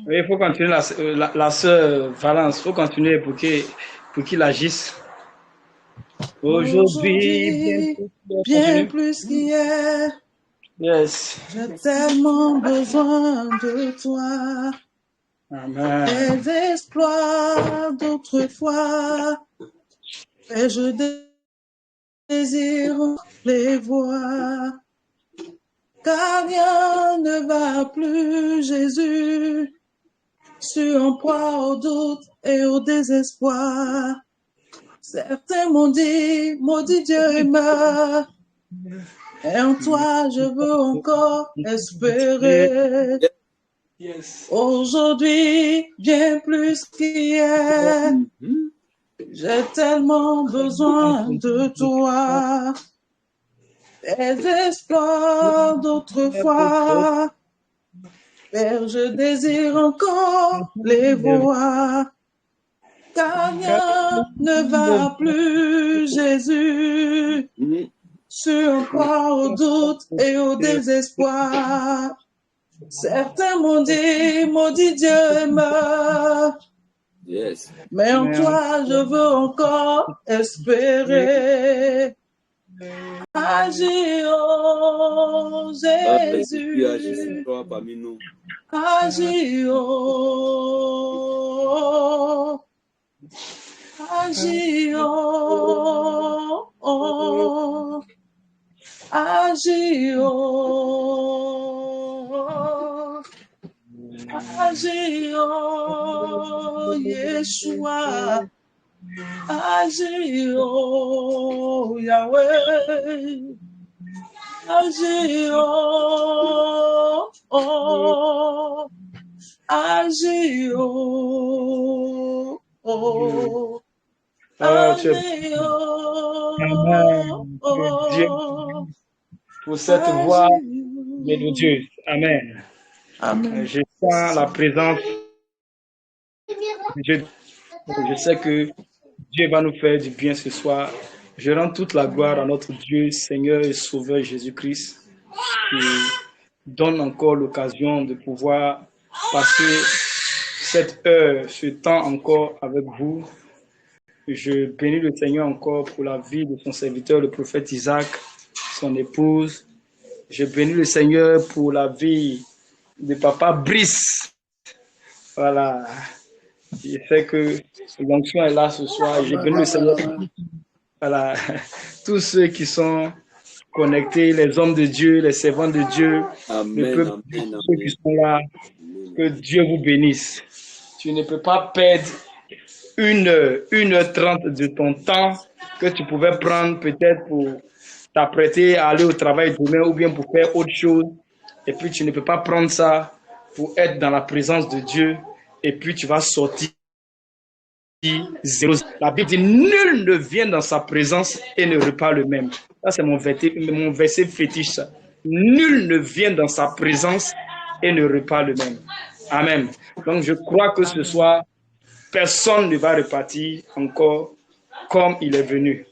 Oui, il faut continuer la sœur Valence, il faut continuer pour qu'il agisse. Aujourd'hui, Aujourd'hui, bien continue. plus qu'hier, Yes. j'ai tellement besoin de toi. Amen. Tes exploits d'autrefois, et je désire les voir. Car rien ne va plus, Jésus, sur un poids au doute et au désespoir. Certains m'ont dit, maudit Dieu est mort. Et en toi, je veux encore espérer. Yes. Aujourd'hui, bien plus qu'hier, j'ai tellement besoin de toi. Tes exploits d'autrefois, Père, je désire encore les voir. Car rien ne va plus, Jésus, sur un poids au doute et au désespoir. Certains m'ont dit, maudit Dieu est mort. Yes. Mais en toi, je veux encore espérer. Agis, oh Jésus agisse Jésus. toi parmi nous. Agis, oh. Agis, oh. Agis, oh. Agis, oh, Yeshua. Agis, oh, Yahweh. Agis, oh. Agis, oh. Agis, Dieu, oh. pour cette voix mélodieuse. Amen. Amen. Je sens la présence de Dieu. Je sais que Dieu va nous faire du bien ce soir. Je rends toute la gloire à notre Dieu, Seigneur et Sauveur Jésus-Christ, qui donne encore l'occasion de pouvoir passer cette heure, ce temps encore avec vous. Je bénis le Seigneur encore pour la vie de son serviteur, le prophète Isaac, son épouse. Je bénis le Seigneur pour la vie de papa Brice. Voilà. Je sais que l'onction est là ce soir. Je bénis le Seigneur. Voilà. Tous ceux qui sont connectés, les hommes de Dieu, les servants de Dieu, Amen, ceux qui sont là, que Dieu vous bénisse. Tu ne peux pas perdre 1h30 de ton temps que tu pouvais prendre peut-être pour t'apprêter à aller au travail demain ou bien pour faire autre chose. Et puis tu ne peux pas prendre ça pour être dans la présence de Dieu. Et puis tu vas sortir zéro. La Bible dit, nul ne vient dans sa présence et ne repart le même. Ça, c'est mon verset fétiche. Ça. Nul ne vient dans sa présence et ne repart le même. Amen. Donc, je crois que ce soir, personne ne va repartir encore comme il est venu.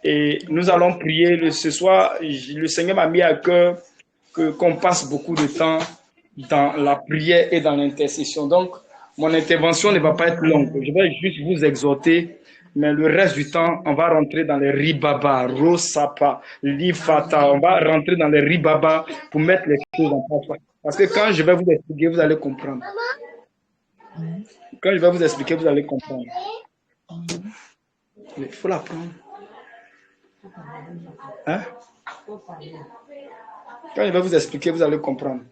Et nous allons prier. Ce soir, le Seigneur m'a mis à cœur qu'on passe beaucoup de temps dans la prière et dans l'intercession. Donc, mon intervention ne va pas être longue. Je vais juste vous exhorter, mais le reste du temps, on va rentrer dans les ribaba, rosapa, lifata. On va rentrer dans les ribaba pour mettre les choses en place. Parce que quand je vais vous expliquer, vous allez comprendre. Quand je vais vous expliquer, vous allez comprendre. Il faut la prendre. Hein? Quand je vais vous expliquer, vous allez comprendre.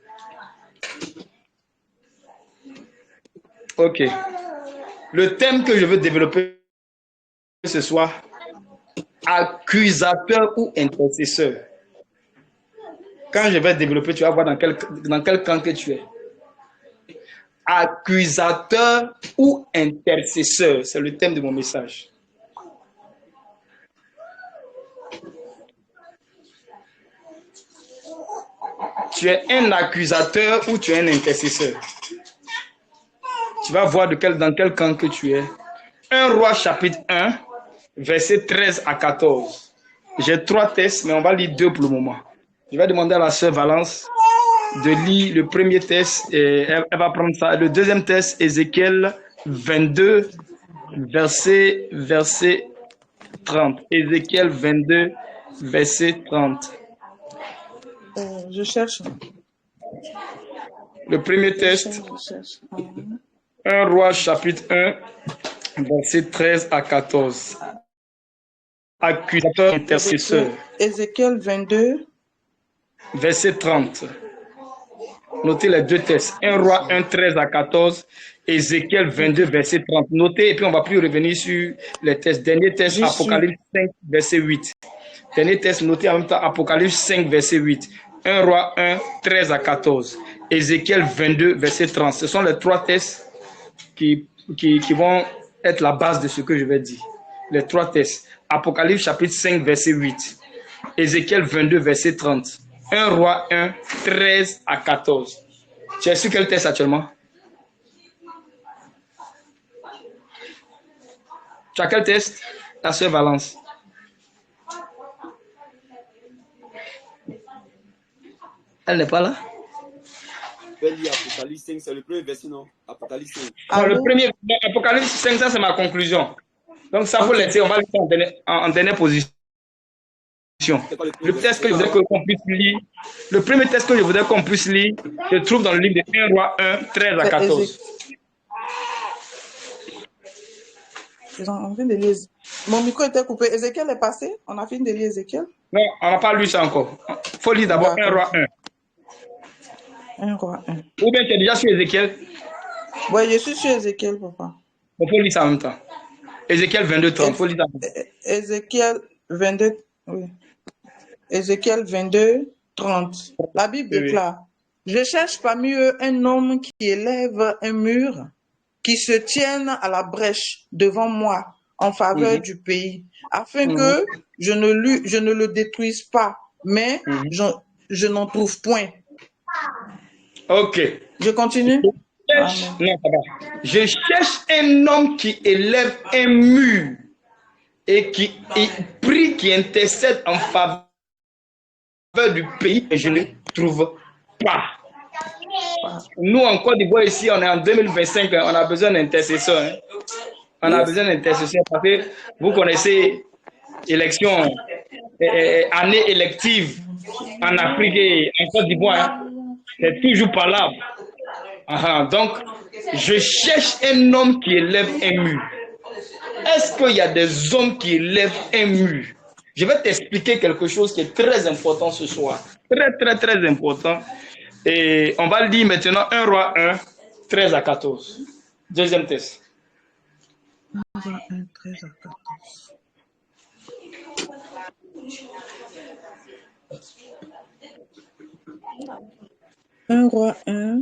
Ok. Le thème que je veux développer ce soir, accusateur ou intercesseur. Quand je vais développer, tu vas voir dans quel camp que tu es. Accusateur ou intercesseur, c'est le thème de mon message. Tu es un accusateur ou tu es un intercesseur. Tu vas voir dans quel camp que tu es. 1 Roi chapitre 1, verset 13 à 14. J'ai 3 textes, mais on va lire 2 pour le moment. Je vais demander à la sœur Valence de lire le premier test, et elle va prendre ça. Le deuxième test, Ézéchiel 22, verset 30. Ézéchiel 22, verset 30. Je cherche. Le premier test, Je cherche. 1 Roi chapitre 1, verset 13 à 14. Accusateur, intercesseur. Ézéchiel 22. Verset 30. Notez les deux textes. 1 Roi 1, 13 à 14. Ézéchiel 22, verset 30. Notez, et puis on va plus revenir sur les textes. Dernier texte, Apocalypse 5, verset 8. Dernier texte, notez en même temps Apocalypse 5, verset 8. 1 Roi 1, 13 à 14. Ézéchiel 22, verset 30. Ce sont les trois textes qui vont être la base de ce que je vais dire. Les trois textes. Apocalypse chapitre 5, verset 8. Ézéchiel 22, verset 30. 1 Roi 1, 13 à 14. Tu es sur quel texte actuellement? Tu as quel texte? La sœur Valence. Elle n'est pas là? Apocalypse 5, c'est le premier verset, non? Apocalypse 5. Non, le premier, Apocalypse 5, ça c'est ma conclusion. Donc ça faut laisser, on va laisser en dernière position. Le texte que je voudrais qu'on puisse lire, le premier texte que je voudrais qu'on puisse lire, se trouve dans le livre de 1 Roi 1, 13 à 14. Ils sont en train de lire. Mon micro était coupé. Ézéchiel est passé? On a fini de lire Ézéchiel? Non, on n'a pas lu ça encore. Il faut lire d'abord 1 Roi 1. 1 Roi 1. Ou bien tu es déjà sur Ézéchiel? Oui, je suis sur Ézéchiel, papa. Il faut lire ça en même temps. Ézéchiel 22, 30. Il faut lire ça. Ézéchiel 22, oui. Ézéchiel 22, 30. La Bible déclare: Je cherche parmi eux un homme qui élève un mur, qui se tienne à la brèche devant moi en faveur du pays, afin que je ne le détruise pas, mais je n'en trouve point. Ok. Je continue? Je cherche un homme qui élève un mur et qui prie, qui intercède en faveur du pays, et je ne trouve pas. Nous, en Côte d'Ivoire, ici, on est en 2025, on a besoin d'intercesseurs. Hein. On a besoin d'intercesseurs parce que vous connaissez élection, année élective en Afrique et en Côte d'Ivoire. Hein. C'est toujours pas là. Donc, je cherche un homme qui élève un mur. Est-ce qu'il y a des hommes qui élèvent un mur? Je vais t'expliquer quelque chose qui est très important ce soir. Très, très, très important. Et on va le dire maintenant 1 Roi 1, 13 à 14. Deuxième test. 1 Roi 1, 13 à 14. 1 Roi 1,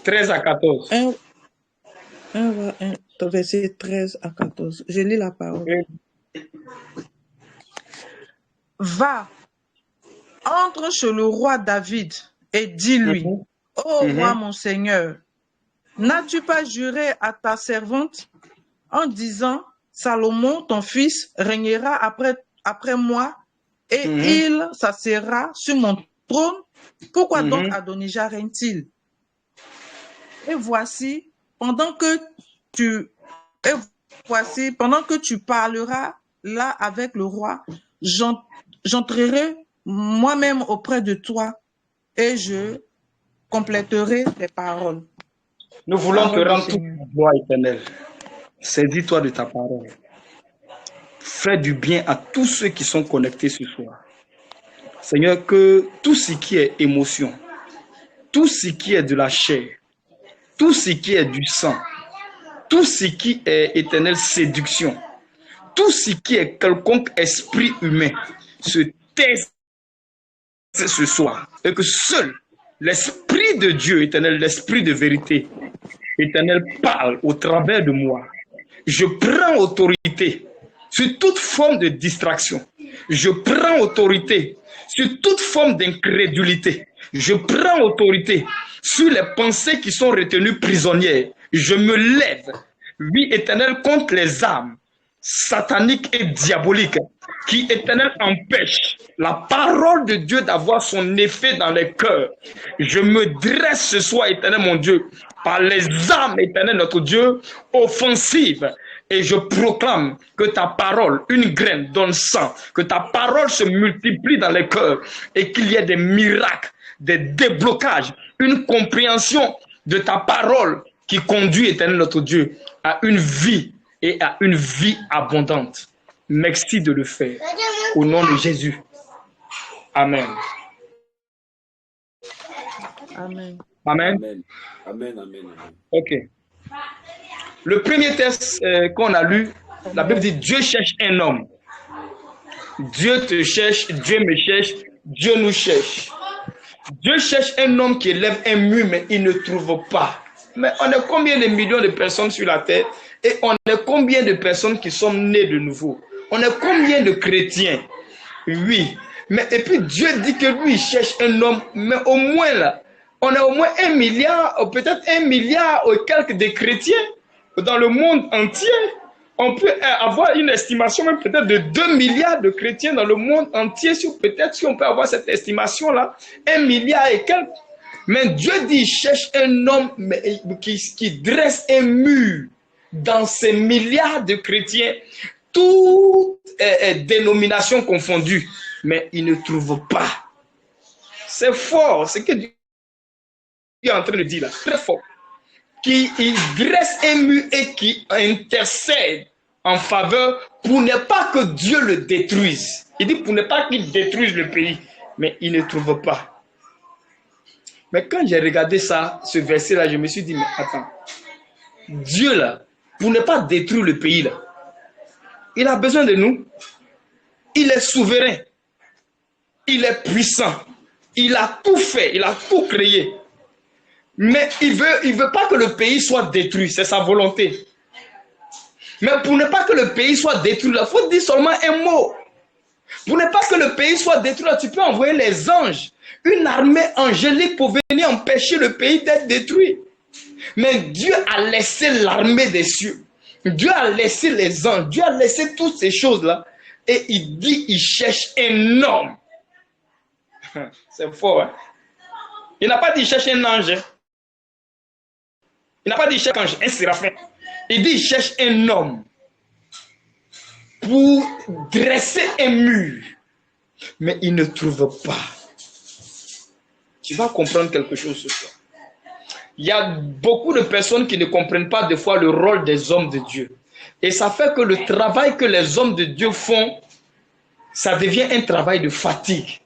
13 à 14. 1 Roi 1, verset 13 à 14. Je lis la parole. Va, entre chez le roi David et dis-lui: Ô roi mon Seigneur, n'as-tu pas juré à ta servante en disant: Salomon, ton fils, régnera après moi et il s'assiera sur mon trône? Pourquoi donc Adonijah règne-t-il? Et voici, pendant que tu parleras là avec le roi, j'entrerai moi-même auprès de toi et je compléterai tes paroles. Nous voulons te rendre toute la gloire éternelle. Saisis-toi de ta parole. Fais du bien à tous ceux qui sont connectés ce soir. Seigneur, que tout ce qui est émotion, tout ce qui est de la chair, tout ce qui est du sang, tout ce qui est éternelle séduction, tout ce qui est quelconque esprit humain se taise ce soir et que seul l'Esprit de Dieu éternel, l'Esprit de vérité éternel parle au travers de moi. Je prends autorité sur toute forme de distraction. Je prends autorité sur toute forme d'incrédulité. Je prends autorité sur les pensées qui sont retenues prisonnières. Je me lève, oui éternel, contre les âmes satanique et diabolique qui, Éternel, empêche la parole de Dieu d'avoir son effet dans les cœurs. Je me dresse ce soir, Éternel mon Dieu, par les âmes, Éternel notre Dieu, offensives. Et je proclame que ta parole, une graine, donne sang, que ta parole se multiplie dans les cœurs et qu'il y ait des miracles, des déblocages, une compréhension de ta parole qui conduit, Éternel notre Dieu, à une vie et à une vie abondante. Merci de le faire. Au nom de Jésus. Amen. Amen. Amen. Amen. Amen. Amen. Ok. Le premier texte qu'on a lu, la Bible dit Dieu cherche un homme. Dieu te cherche, Dieu me cherche, Dieu nous cherche. Dieu cherche un homme qui élève un mur, mais il ne trouve pas. Mais on est combien de millions de personnes sur la terre et on est combien de personnes qui sont nées de nouveau? On est combien de chrétiens? Oui. Mais et puis Dieu dit que lui, il cherche un homme, mais au moins là, on a au moins 1 milliard, ou peut-être 1 milliard ou quelques de chrétiens dans le monde entier. On peut avoir une estimation même peut-être de 2 milliards de chrétiens dans le monde entier. Peut-être si on peut avoir cette estimation-là, 1 milliard et quelques. Mais Dieu dit, il cherche un homme qui dresse un mur dans ces milliards de chrétiens, toutes dénominations confondues. Mais il ne trouve pas. C'est fort, ce que Dieu est en train de dire là, très fort. Qui dresse un mur et qui intercède en faveur pour ne pas que Dieu le détruise. Il dit pour ne pas qu'il détruise le pays, mais il ne trouve pas. Mais quand j'ai regardé ça, ce verset-là, je me suis dit, mais attends, Dieu là, pour ne pas détruire le pays là, il a besoin de nous. Il est souverain. Il est puissant. Il a tout fait. Il a tout créé. Mais il veut pas que le pays soit détruit. C'est sa volonté. Mais pour ne pas que le pays soit détruit, il faut dire seulement un mot. Pour ne pas que le pays soit détruit, tu peux envoyer les anges. Une armée angélique pour venir empêcher le pays d'être détruit. Mais Dieu a laissé l'armée des cieux. Dieu a laissé les anges. Dieu a laissé toutes ces choses-là. Et il dit, il cherche un homme. C'est fort, hein? Il n'a pas dit, il cherche un ange. Il n'a pas dit, il cherche un ange, un séraphin. Il dit, il cherche un homme pour dresser un mur. Mais il ne trouve pas. Tu vas comprendre quelque chose ce soir. Il y a beaucoup de personnes qui ne comprennent pas des fois le rôle des hommes de Dieu. Et ça fait que le travail que les hommes de Dieu font, ça devient un travail de fatigue.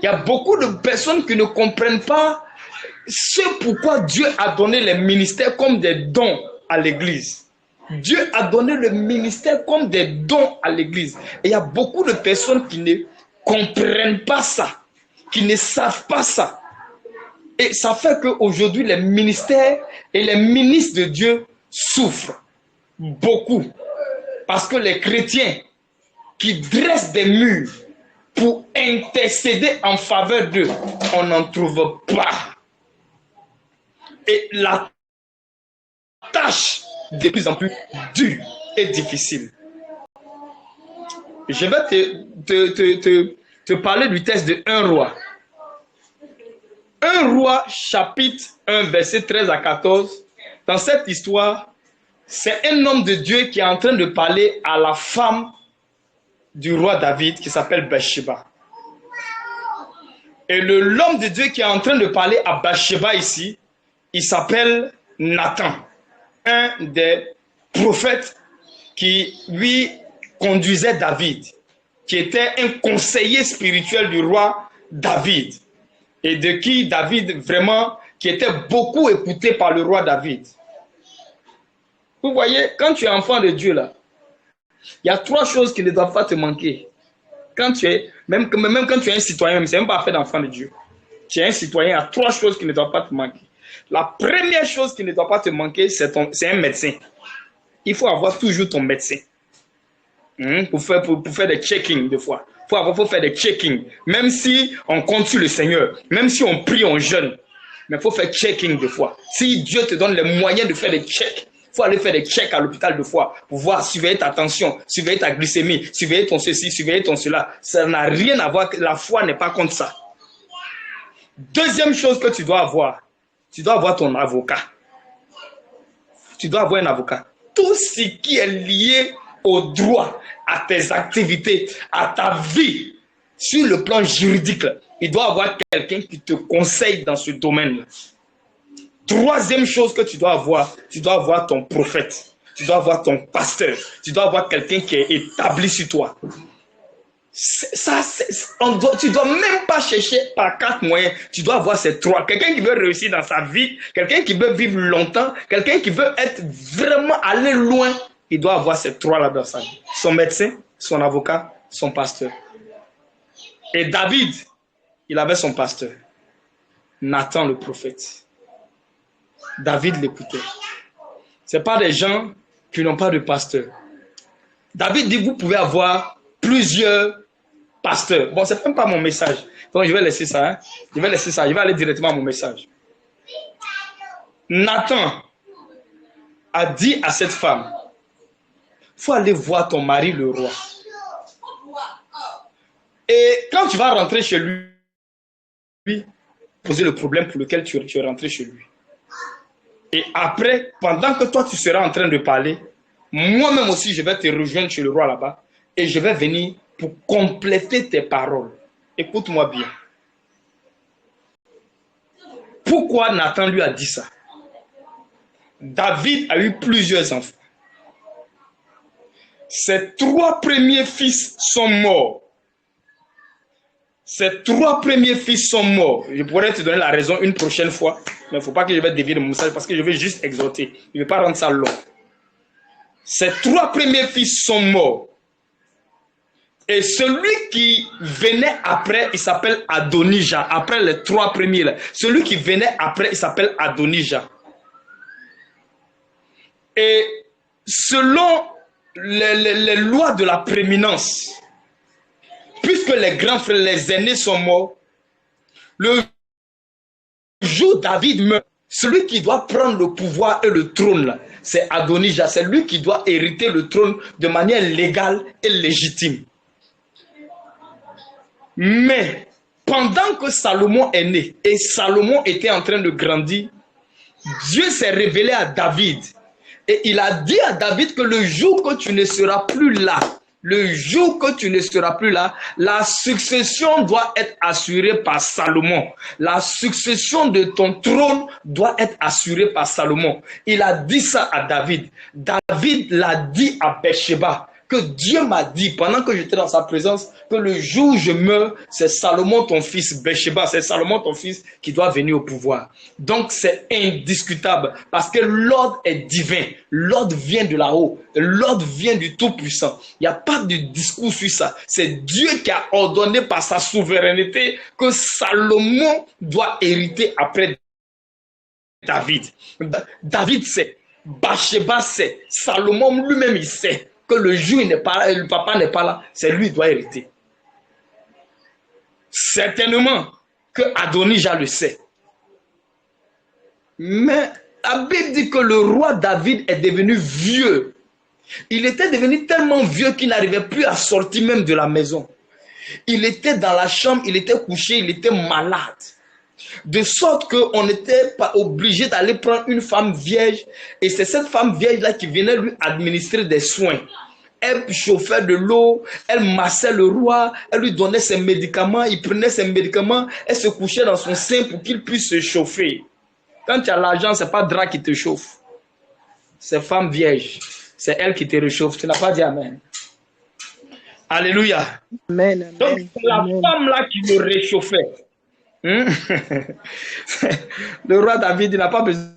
Il y a beaucoup de personnes qui ne comprennent pas ce pourquoi Dieu a donné les ministères comme des dons à l'église. Dieu a donné le ministère comme des dons à l'église. Et il y a beaucoup de personnes qui ne comprennent pas ça, qui ne savent pas ça. Et ça fait qu'aujourd'hui, les ministères et les ministres de Dieu souffrent beaucoup. Parce que les chrétiens qui dressent des murs pour intercéder en faveur d'eux, on n'en trouve pas. Et la tâche de plus en plus dure et difficile. Je vais te parler du texte de 1 roi. 1 roi chapitre 1 verset 13 à 14. Dans cette histoire, c'est un homme de Dieu qui est en train de parler à la femme du roi David qui s'appelle Bathsheba. Et l'homme de Dieu qui est en train de parler à Bathsheba ici, il s'appelle Nathan, un des prophètes qui lui conduisait David, qui était un conseiller spirituel du roi David, et de qui David vraiment, qui était beaucoup écouté par le roi David. Vous voyez, quand tu es enfant de Dieu là, il y a 3 choses qui ne doivent pas te manquer. Quand tu es, même quand tu es un citoyen, c'est même pas fait d'enfant de Dieu. Tu es un citoyen, il y a 3 choses qui ne doivent pas te manquer. La première chose qui ne doit pas te manquer, c'est un médecin. Il faut avoir toujours ton médecin. Pour faire des check-ins des fois. Il faut faire des check-ins. Même si on compte sur le Seigneur, même si on prie, on jeûne, mais il faut faire check-in des fois. Si Dieu te donne les moyens de faire des checks, Il faut aller faire des checks à l'hôpital 2 fois pour voir, surveiller ta tension, surveiller ta glycémie, surveiller ton ceci, surveiller ton cela. Ça n'a rien à voir, la foi n'est pas contre ça. Deuxième chose que tu dois avoir ton avocat. Tu dois avoir un avocat. Tout ce qui est lié au droit, à tes activités, à ta vie, sur le plan juridique, il doit avoir quelqu'un qui te conseille dans ce domaine-là. Troisième chose que tu dois avoir ton prophète, tu dois avoir ton pasteur, tu dois avoir quelqu'un qui est établi sur toi. Tu ne dois même pas chercher par 4 moyens. Tu dois avoir ces 3. Quelqu'un qui veut réussir dans sa vie, quelqu'un qui veut vivre longtemps, quelqu'un qui veut être vraiment aller loin, il doit avoir ces 3 là dans sa vie. Son médecin, son avocat, son pasteur. Et David, il avait son pasteur. Nathan le prophète. David l'écoutait. Ce n'est pas des gens qui n'ont pas de pasteur. David dit, vous pouvez avoir plusieurs pasteur. Bon, c'est même pas mon message. Donc, je vais laisser ça. Hein? Je vais aller directement à mon message. Nathan a dit à cette femme, il faut aller voir ton mari, le roi. Et quand tu vas rentrer chez lui, poser le problème pour lequel tu es rentré chez lui. Et après, pendant que toi, tu seras en train de parler, moi-même aussi, je vais te rejoindre chez le roi là-bas et je vais venir pour compléter tes paroles. Écoute-moi bien. Pourquoi Nathan lui a dit ça? David a eu plusieurs enfants. Ses 3 premiers fils sont morts. Ses 3 premiers fils sont morts. Je pourrais te donner la raison une prochaine fois, mais il ne faut pas que je vais dévier de mon message parce que je vais juste exhorter. Je ne vais pas rendre ça long. Ses 3 premiers fils sont morts. Et celui qui venait après, il s'appelle Adonijah. Après les 3 premiers, là. Celui qui venait après, il s'appelle Adonijah. Et selon les lois de la prééminence, puisque les grands frères, les aînés sont morts, le jour où David meurt, celui qui doit prendre le pouvoir et le trône, c'est Adonijah. C'est lui qui doit hériter le trône de manière légale et légitime. Mais pendant que Salomon est né et Salomon était en train de grandir, Dieu s'est révélé à David et il a dit à David que le jour que tu ne seras plus là, la succession doit être assurée par Salomon. La succession de ton trône doit être assurée par Salomon. Il a dit ça à David. David l'a dit à Bathsheba. Que Dieu m'a dit, pendant que j'étais dans sa présence, que le jour où je meurs, c'est Salomon ton fils, Bathsheba, c'est Salomon ton fils qui doit venir au pouvoir. Donc c'est indiscutable, parce que l'ordre est divin, l'ordre vient de là-haut, l'ordre vient du Tout-Puissant. Il n'y a pas de discours sur ça. C'est Dieu qui a ordonné par sa souveraineté que Salomon doit hériter après David. David sait, Bathsheba sait, Salomon lui-même il sait. Que le jour où il n'est pas là, le papa n'est pas là, c'est lui qui doit hériter. Certainement que Adonijah le sait. Mais la Bible dit que le roi David est devenu vieux. Il était devenu tellement vieux qu'il n'arrivait plus à sortir même de la maison. Il était dans la chambre, il était couché, il était malade. De sorte qu'on n'était pas obligé d'aller prendre une femme vierge. Et c'est cette femme vierge-là qui venait lui administrer des soins. Elle chauffait de l'eau, elle massait le roi, elle lui donnait ses médicaments, il prenait ses médicaments, elle se couchait dans son sein pour qu'il puisse se chauffer. Quand tu as l'argent, ce n'est pas drap qui te chauffe. C'est femme vierge. C'est elle qui te réchauffe. Tu n'as pas dit Amen. Alléluia. Amen, amen. Donc c'est la femme-là qui le réchauffait. Le roi David, il n'a pas besoin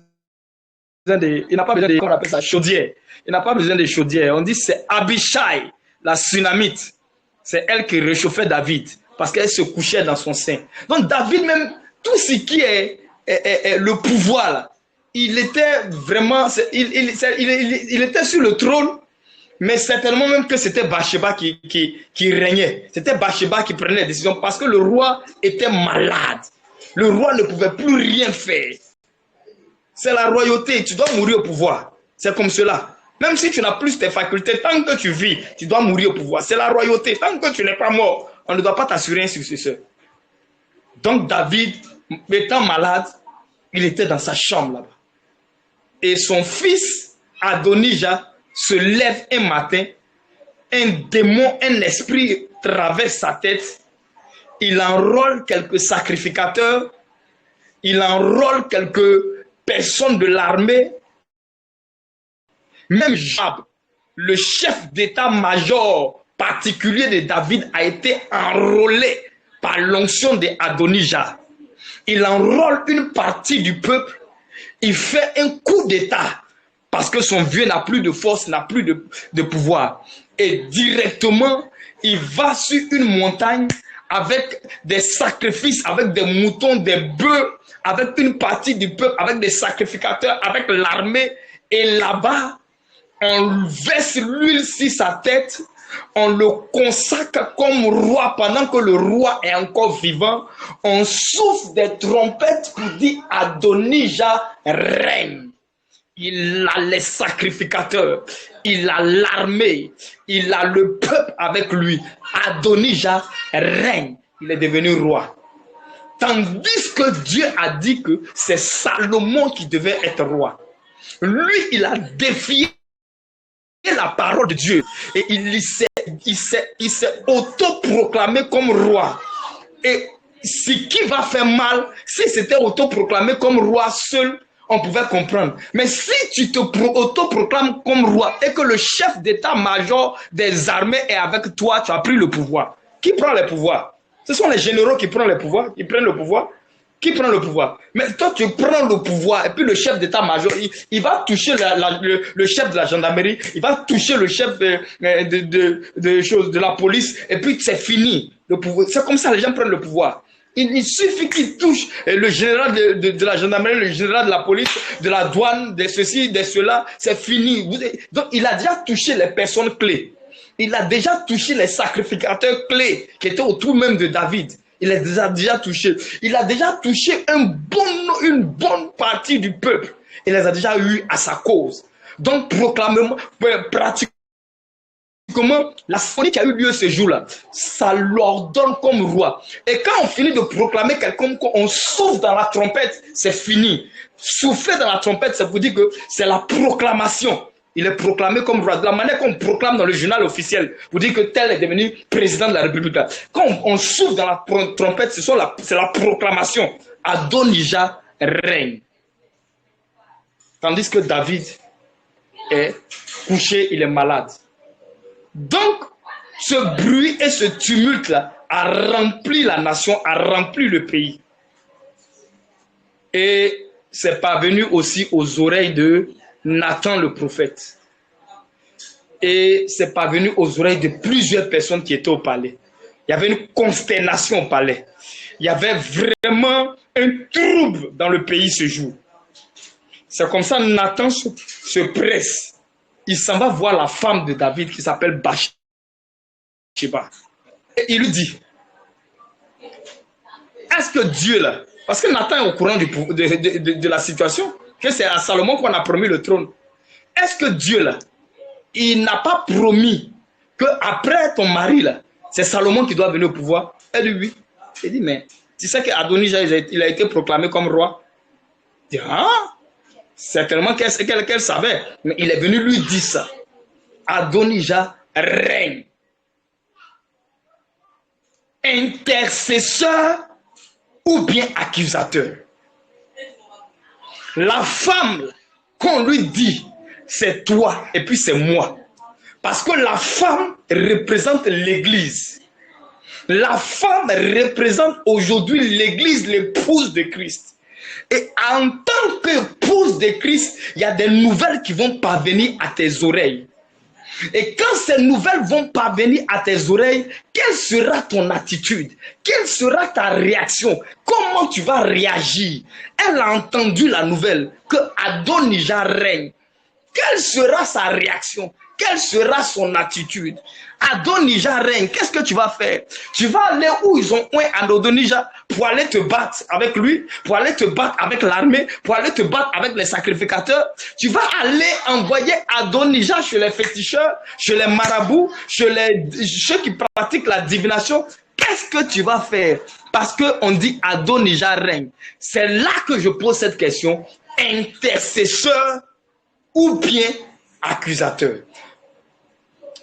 de, comment on appelle ça, chaudière. Il n'a pas besoin de chaudière. On dit c'est Abishai, la Sunamite. C'est elle qui réchauffait David parce qu'elle se couchait dans son sein. Donc David même, tout ce qui est le pouvoir là, il était vraiment, il était sur le trône, mais certainement même que c'était Bathsheba qui régnait. C'était Bathsheba qui prenait les décisions parce que le roi était malade. Le roi ne pouvait plus rien faire. C'est la royauté, tu dois mourir au pouvoir. C'est comme cela. Même si tu n'as plus tes facultés, tant que tu vis, tu dois mourir au pouvoir. C'est la royauté. Tant que tu n'es pas mort, on ne doit pas t'assurer un successeur. Donc David, étant malade, il était dans sa chambre là-bas. Et son fils, Adonijah, se lève un matin, un démon, un esprit traverse sa tête, il enrôle quelques sacrificateurs, il enrôle quelques personnes de l'armée, même Joab, le chef d'état-major particulier de David, a été enrôlé par l'onction d'Adonijah. Il enrôle une partie du peuple, il fait un coup d'état parce que son vieux n'a plus de force, n'a plus de pouvoir. Et directement, il va sur une montagne avec des sacrifices, avec des moutons, des bœufs, avec une partie du peuple, avec des sacrificateurs, avec l'armée. Et là-bas, on verse l'huile sur sa tête, on le consacre comme roi pendant que le roi est encore vivant. On souffle des trompettes pour dire Adonijah règne. Il a les sacrificateurs, il a l'armée, il a le peuple avec lui. Adonijah règne, il est devenu roi. Tandis que Dieu a dit que c'est Salomon qui devait être roi. Lui, il a défié la parole de Dieu et il s'est autoproclamé comme roi. Et ce qui va faire mal, si c'était autoproclamé comme roi seul, on pouvait comprendre. Mais si tu te autoproclames comme roi et que le chef d'état-major des armées est avec toi, tu as pris le pouvoir. Qui prend le pouvoir? Ce sont les généraux qui prennent le pouvoir, qui prennent le pouvoir. Qui prend le pouvoir? Mais toi, tu prends le pouvoir et puis le chef d'état-major, il va toucher le chef de la gendarmerie, il va toucher le chef de la police et puis c'est fini. C'est comme ça que les gens prennent le pouvoir. Il suffit qu'il touche le général de la gendarmerie, le général de la police, de la douane, de ceci, de cela, c'est fini. Donc, il a déjà touché les personnes clés. Il a déjà touché les sacrificateurs clés qui étaient autour même de David. Il les a déjà touchés. Il a déjà touché une bonne partie du peuple. Il les a déjà eu à sa cause. Donc, pratiquement, la folie qui a eu lieu ce jour-là, ça l'ordonne comme roi. Et quand on finit de proclamer quelqu'un, on souffle dans la trompette, c'est fini. Souffler dans la trompette, ça vous dit que c'est la proclamation. Il est proclamé comme roi. De la manière qu'on proclame dans le journal officiel, vous dites que tel est devenu président de la République. Quand on souffle dans la trompette, c'est la proclamation. Adonijah règne. Tandis que David est couché, il est malade. Donc, ce bruit et ce tumulte-là a rempli la nation, a rempli le pays. Et c'est parvenu aussi aux oreilles de Nathan le prophète. Et c'est parvenu aux oreilles de plusieurs personnes qui étaient au palais. Il y avait une consternation au palais. Il y avait vraiment un trouble dans le pays ce jour. C'est comme ça Nathan se presse. Il s'en va voir la femme de David qui s'appelle Bathsheba. Et il lui dit, est-ce que Dieu là, parce que Nathan est au courant de la situation, que c'est à Salomon qu'on a promis le trône. Est-ce que Dieu là, il n'a pas promis qu'après ton mari là, c'est Salomon qui doit venir au pouvoir? Elle dit oui. Il dit, mais tu sais qu'Adonijah, il a été proclamé comme roi. Il dit, ah, certainement qu'elle savait, mais il est venu lui dire ça. Adonijah règne. Intercesseur ou bien accusateur. La femme qu'on lui dit, c'est toi et puis c'est moi. Parce que la femme représente l'Église. La femme représente aujourd'hui l'Église, l'épouse de Christ. Et en tant qu'épouse de Christ, il y a des nouvelles qui vont parvenir à tes oreilles. Et quand ces nouvelles vont parvenir à tes oreilles, quelle sera ton attitude? Quelle sera ta réaction? Comment tu vas réagir? Elle a entendu la nouvelle que Adonijah règne. Quelle sera sa réaction? quelle sera son attitude? Adonijah règne, qu'est-ce que tu vas faire? Tu vas aller où ils ont un Adonijah pour aller te battre avec lui, pour aller te battre avec l'armée, pour aller te battre avec les sacrificateurs. Tu vas aller envoyer Adonijah chez les féticheurs, chez les marabouts, chez ceux qui pratiquent la divination. Qu'est-ce que tu vas faire? Parce qu'on dit Adonijah règne. C'est là que je pose cette question. Intercesseur ou bien accusateur?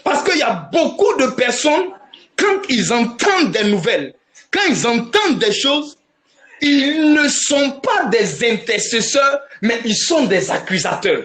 Parce qu'il y a beaucoup de personnes, quand ils entendent des nouvelles, quand ils entendent des choses, ils ne sont pas des intercesseurs, mais ils sont des accusateurs.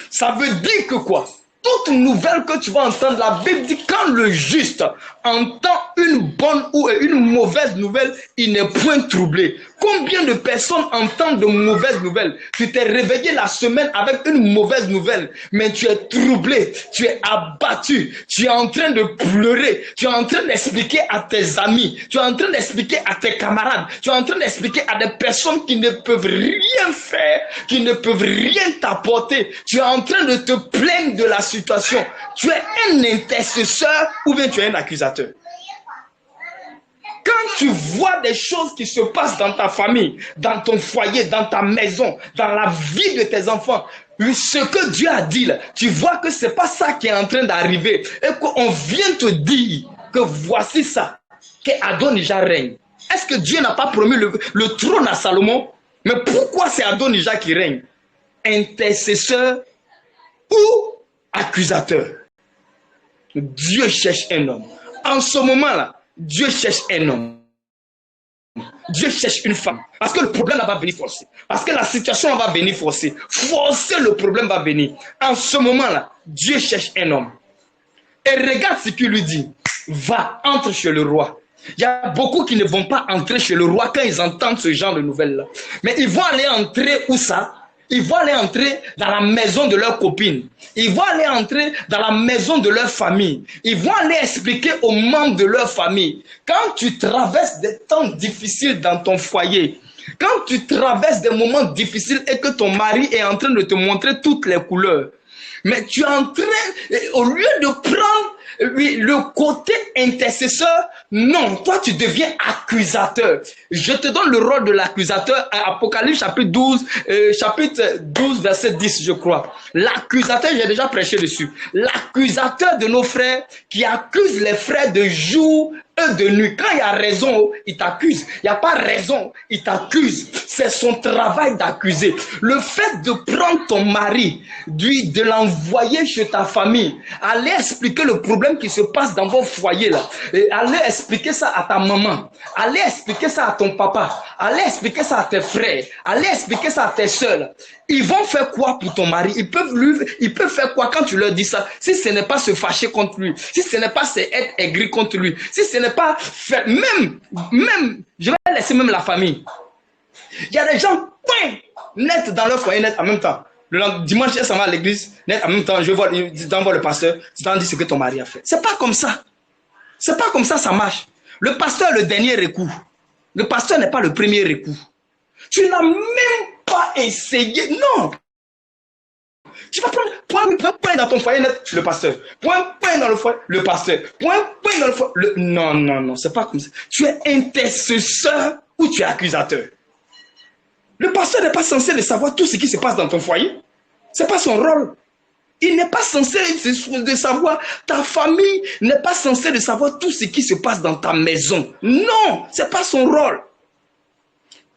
Ça veut dire que quoi? Toute nouvelle que tu vas entendre, la Bible dit quand le juste entend une bonne ou une mauvaise nouvelle, il n'est point troublé. Combien de personnes entendent de mauvaises nouvelles? Tu t'es réveillé la semaine avec une mauvaise nouvelle, mais tu es troublé, tu es abattu, tu es en train de pleurer, tu es en train d'expliquer à tes amis, tu es en train d'expliquer à tes camarades, tu es en train d'expliquer à des personnes qui ne peuvent rien faire, qui ne peuvent rien t'apporter. Tu es en train de te plaindre de la situation. Tu es un intercesseur ou bien tu es un accusateur. Quand tu vois des choses qui se passent dans ta famille, dans ton foyer, dans ta maison, dans la vie de tes enfants, ce que Dieu a dit là, tu vois que ce n'est pas ça qui est en train d'arriver et qu'on vient te dire que voici ça, que Adonijah règne. Est-ce que Dieu n'a pas promis le trône à Salomon? Mais pourquoi c'est Adonijah qui règne? Intercesseur ou accusateur? Dieu cherche un homme. En ce moment-là, Dieu cherche un homme. Dieu cherche une femme. Parce que le problème va venir forcer. Parce que la situation va venir forcer. Forcer le problème va venir. En ce moment-là, Dieu cherche un homme. Et regarde ce qu'il lui dit. Va, entre chez le roi. Il y a beaucoup qui ne vont pas entrer chez le roi quand ils entendent ce genre de nouvelles-là. Mais ils vont aller entrer où ça? Ils vont aller entrer dans la maison de leur copine. Ils vont aller entrer dans la maison de leur famille. Ils vont aller expliquer aux membres de leur famille. Quand tu traverses des temps difficiles dans ton foyer, quand tu traverses des moments difficiles et que ton mari est en train de te montrer toutes les couleurs, mais tu es en train, au lieu de prendre le côté intercesseur, non, toi tu deviens accusateur. Je te donne le rôle de l'accusateur à Apocalypse chapitre 12, verset 10, je crois. L'accusateur, j'ai déjà prêché dessus. L'accusateur de nos frères qui accuse les frères de jour et de nuit. Quand il y a raison, il t'accuse. Il n'y a pas raison, il t'accuse. C'est son travail d'accuser. Le fait de prendre ton mari, de l'envoyer chez ta famille, aller expliquer le problème qui se passe dans vos foyers là, et aller expliquer ça à ta maman, aller expliquer ça à ton papa, aller expliquer ça à tes frères, aller expliquer ça à tes soeurs. Ils vont faire quoi pour ton mari? Ils peuvent faire quoi quand tu leur dis ça? Si ce n'est pas se fâcher contre lui, si ce n'est pas être aigri contre lui, si ce n'est pas faire, même, je vais laisser même la famille. Il y a des gens, net dans leur foyer, net en même temps. Le dimanche, elle s'en va à l'église, net en même temps, je vois le pasteur, tu t'en dis ce que ton mari a fait. C'est pas comme ça. C'est pas comme ça, ça marche. Le pasteur est le dernier recours. Le pasteur n'est pas le premier recours. Tu n'as même pas essayé. Non. Tu vas prendre point dans ton foyer, le pasteur. Point dans le foyer, le pasteur. Point dans le foyer. Non, c'est pas comme ça. Tu es intercesseur ou tu es accusateur. Le pasteur n'est pas censé de savoir tout ce qui se passe dans ton foyer. Ce n'est pas son rôle. Il n'est pas censé de savoir, ta famille n'est pas censée de savoir tout ce qui se passe dans ta maison. Non, ce n'est pas son rôle.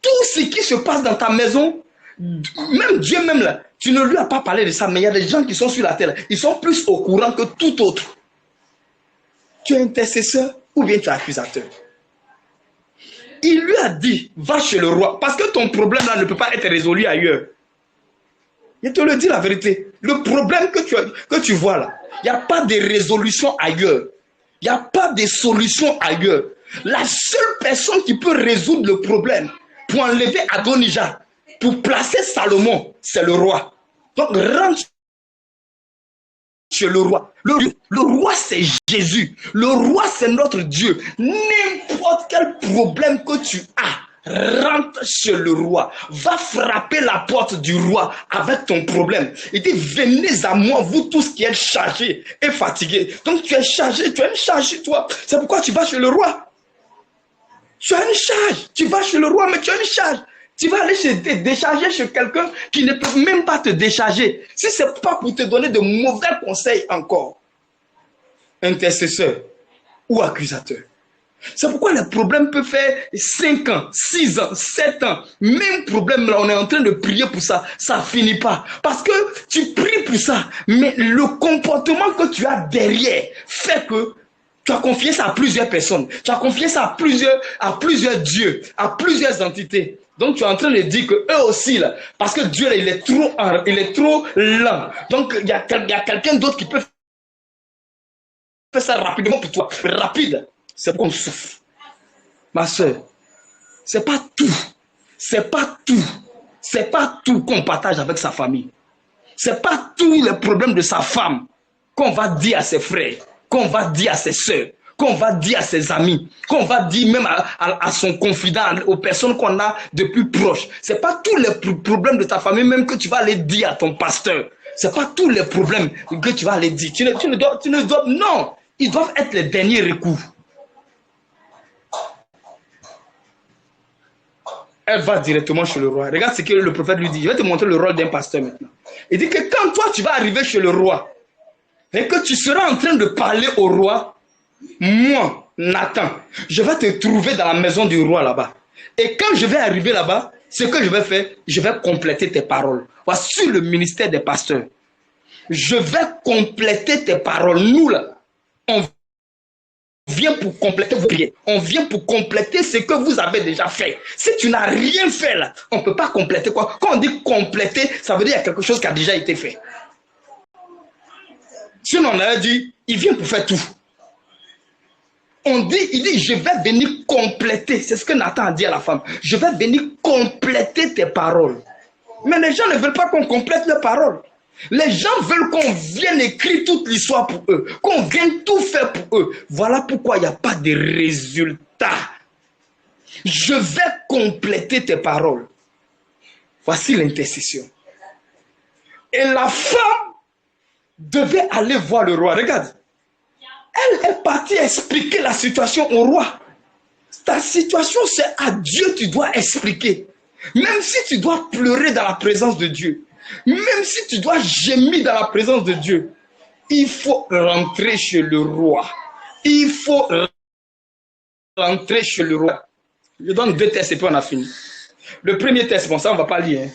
Tout ce qui se passe dans ta maison, même Dieu même là, tu ne lui as pas parlé de ça, mais il y a des gens qui sont sur la terre, ils sont plus au courant que tout autre. Tu es intercesseur ou bien tu es accusateur. Il lui a dit, va chez le roi, parce que ton problème là ne peut pas être résolu ailleurs. Je te le dis la vérité, le problème que tu vois là, il n'y a pas de résolution ailleurs. Il n'y a pas de solution ailleurs. La seule personne qui peut résoudre le problème pour enlever Adonijah, pour placer Salomon, c'est le roi. Donc rentre chez le roi. Le roi c'est Jésus. Le roi c'est notre Dieu. N'importe quel problème que tu as, rentre chez le roi, va frapper la porte du roi avec ton problème. Il dit, venez à moi, vous tous qui êtes chargés et fatigués. Donc tu es chargé, tu as une charge chez toi. C'est pourquoi tu vas chez le roi. Tu as une charge, tu vas chez le roi, mais tu as une charge. Tu vas aller te décharger chez quelqu'un qui ne peut même pas te décharger. Si ce n'est pas pour te donner de mauvais conseils encore. Intercesseur ou accusateur. C'est pourquoi les problèmes peuvent faire 5 ans, 6 ans, 7 ans. Même problème, là, on est en train de prier pour ça. Ça ne finit pas. Parce que tu pries pour ça. Mais le comportement que tu as derrière fait que tu as confié ça à plusieurs personnes. Tu as confié ça à plusieurs dieux, à plusieurs entités. Donc tu es en train de dire que eux aussi, là, parce que Dieu, là, il est trop lent. Donc il y a quelqu'un d'autre qui peut faire ça rapidement pour toi. Rapide. C'est qu'on souffre. Ma soeur, c'est pas tout. C'est pas tout. C'est pas tout qu'on partage avec sa famille. C'est pas tous les problèmes de sa femme qu'on va dire à ses frères, qu'on va dire à ses soeurs, qu'on va dire à ses amis, qu'on va dire même à son confident, aux personnes qu'on a de plus proches. C'est pas tous les problèmes de ta famille même que tu vas aller dire à ton pasteur. C'est pas tous les problèmes que tu vas aller dire. Tu ne dois, non. Ils doivent être les derniers recours. Elle va directement chez le roi. Regarde ce que le prophète lui dit. Je vais te montrer le rôle d'un pasteur maintenant. Il dit que quand toi tu vas arriver chez le roi et que tu seras en train de parler au roi, moi, Nathan, je vais te trouver dans la maison du roi là-bas. Et quand je vais arriver là-bas, ce que je vais faire, je vais compléter tes paroles. Voici le ministère des pasteurs. Je vais compléter tes paroles. Nous là, on vient pour compléter vos prières. On vient pour compléter ce que vous avez déjà fait. Si tu n'as rien fait là, on ne peut pas compléter quoi. Quand on dit compléter, ça veut dire qu'il y a quelque chose qui a déjà été fait. Sinon on a dit, il vient pour faire tout. Il dit, je vais venir compléter. C'est ce que Nathan a dit à la femme. Je vais venir compléter tes paroles. Mais les gens ne veulent pas qu'on complète leurs paroles. Les gens veulent qu'on vienne écrire toute l'histoire pour eux, qu'on vienne tout faire pour eux. Voilà pourquoi il n'y a pas de résultat. Je vais compléter tes paroles. Voici l'intercession. Et la femme devait aller voir le roi. Regarde. Elle est partie expliquer la situation au roi. Ta situation, c'est à Dieu tu dois expliquer. Même si tu dois pleurer dans la présence de Dieu. Même si tu dois gémir dans la présence de Dieu, il faut rentrer chez le roi. Il faut rentrer chez le roi. Je donne 2 tests et puis on a fini. Le premier test, bon ça on ne va pas lire. Hein.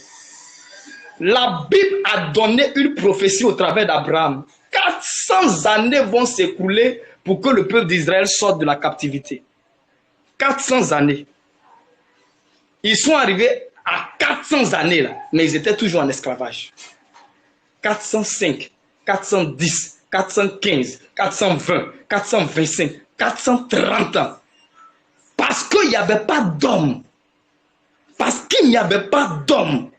La Bible a donné une prophétie au travers d'Abraham. 400 années vont s'écouler pour que le peuple d'Israël sorte de la captivité. 400 années. Ils sont arrivés à 400 années là, mais ils étaient toujours en esclavage. 405, 410, 415, 420, 425, 430 ans. Parce qu'il n'y avait pas d'hommes. Parce qu'il n'y avait pas d'hommes.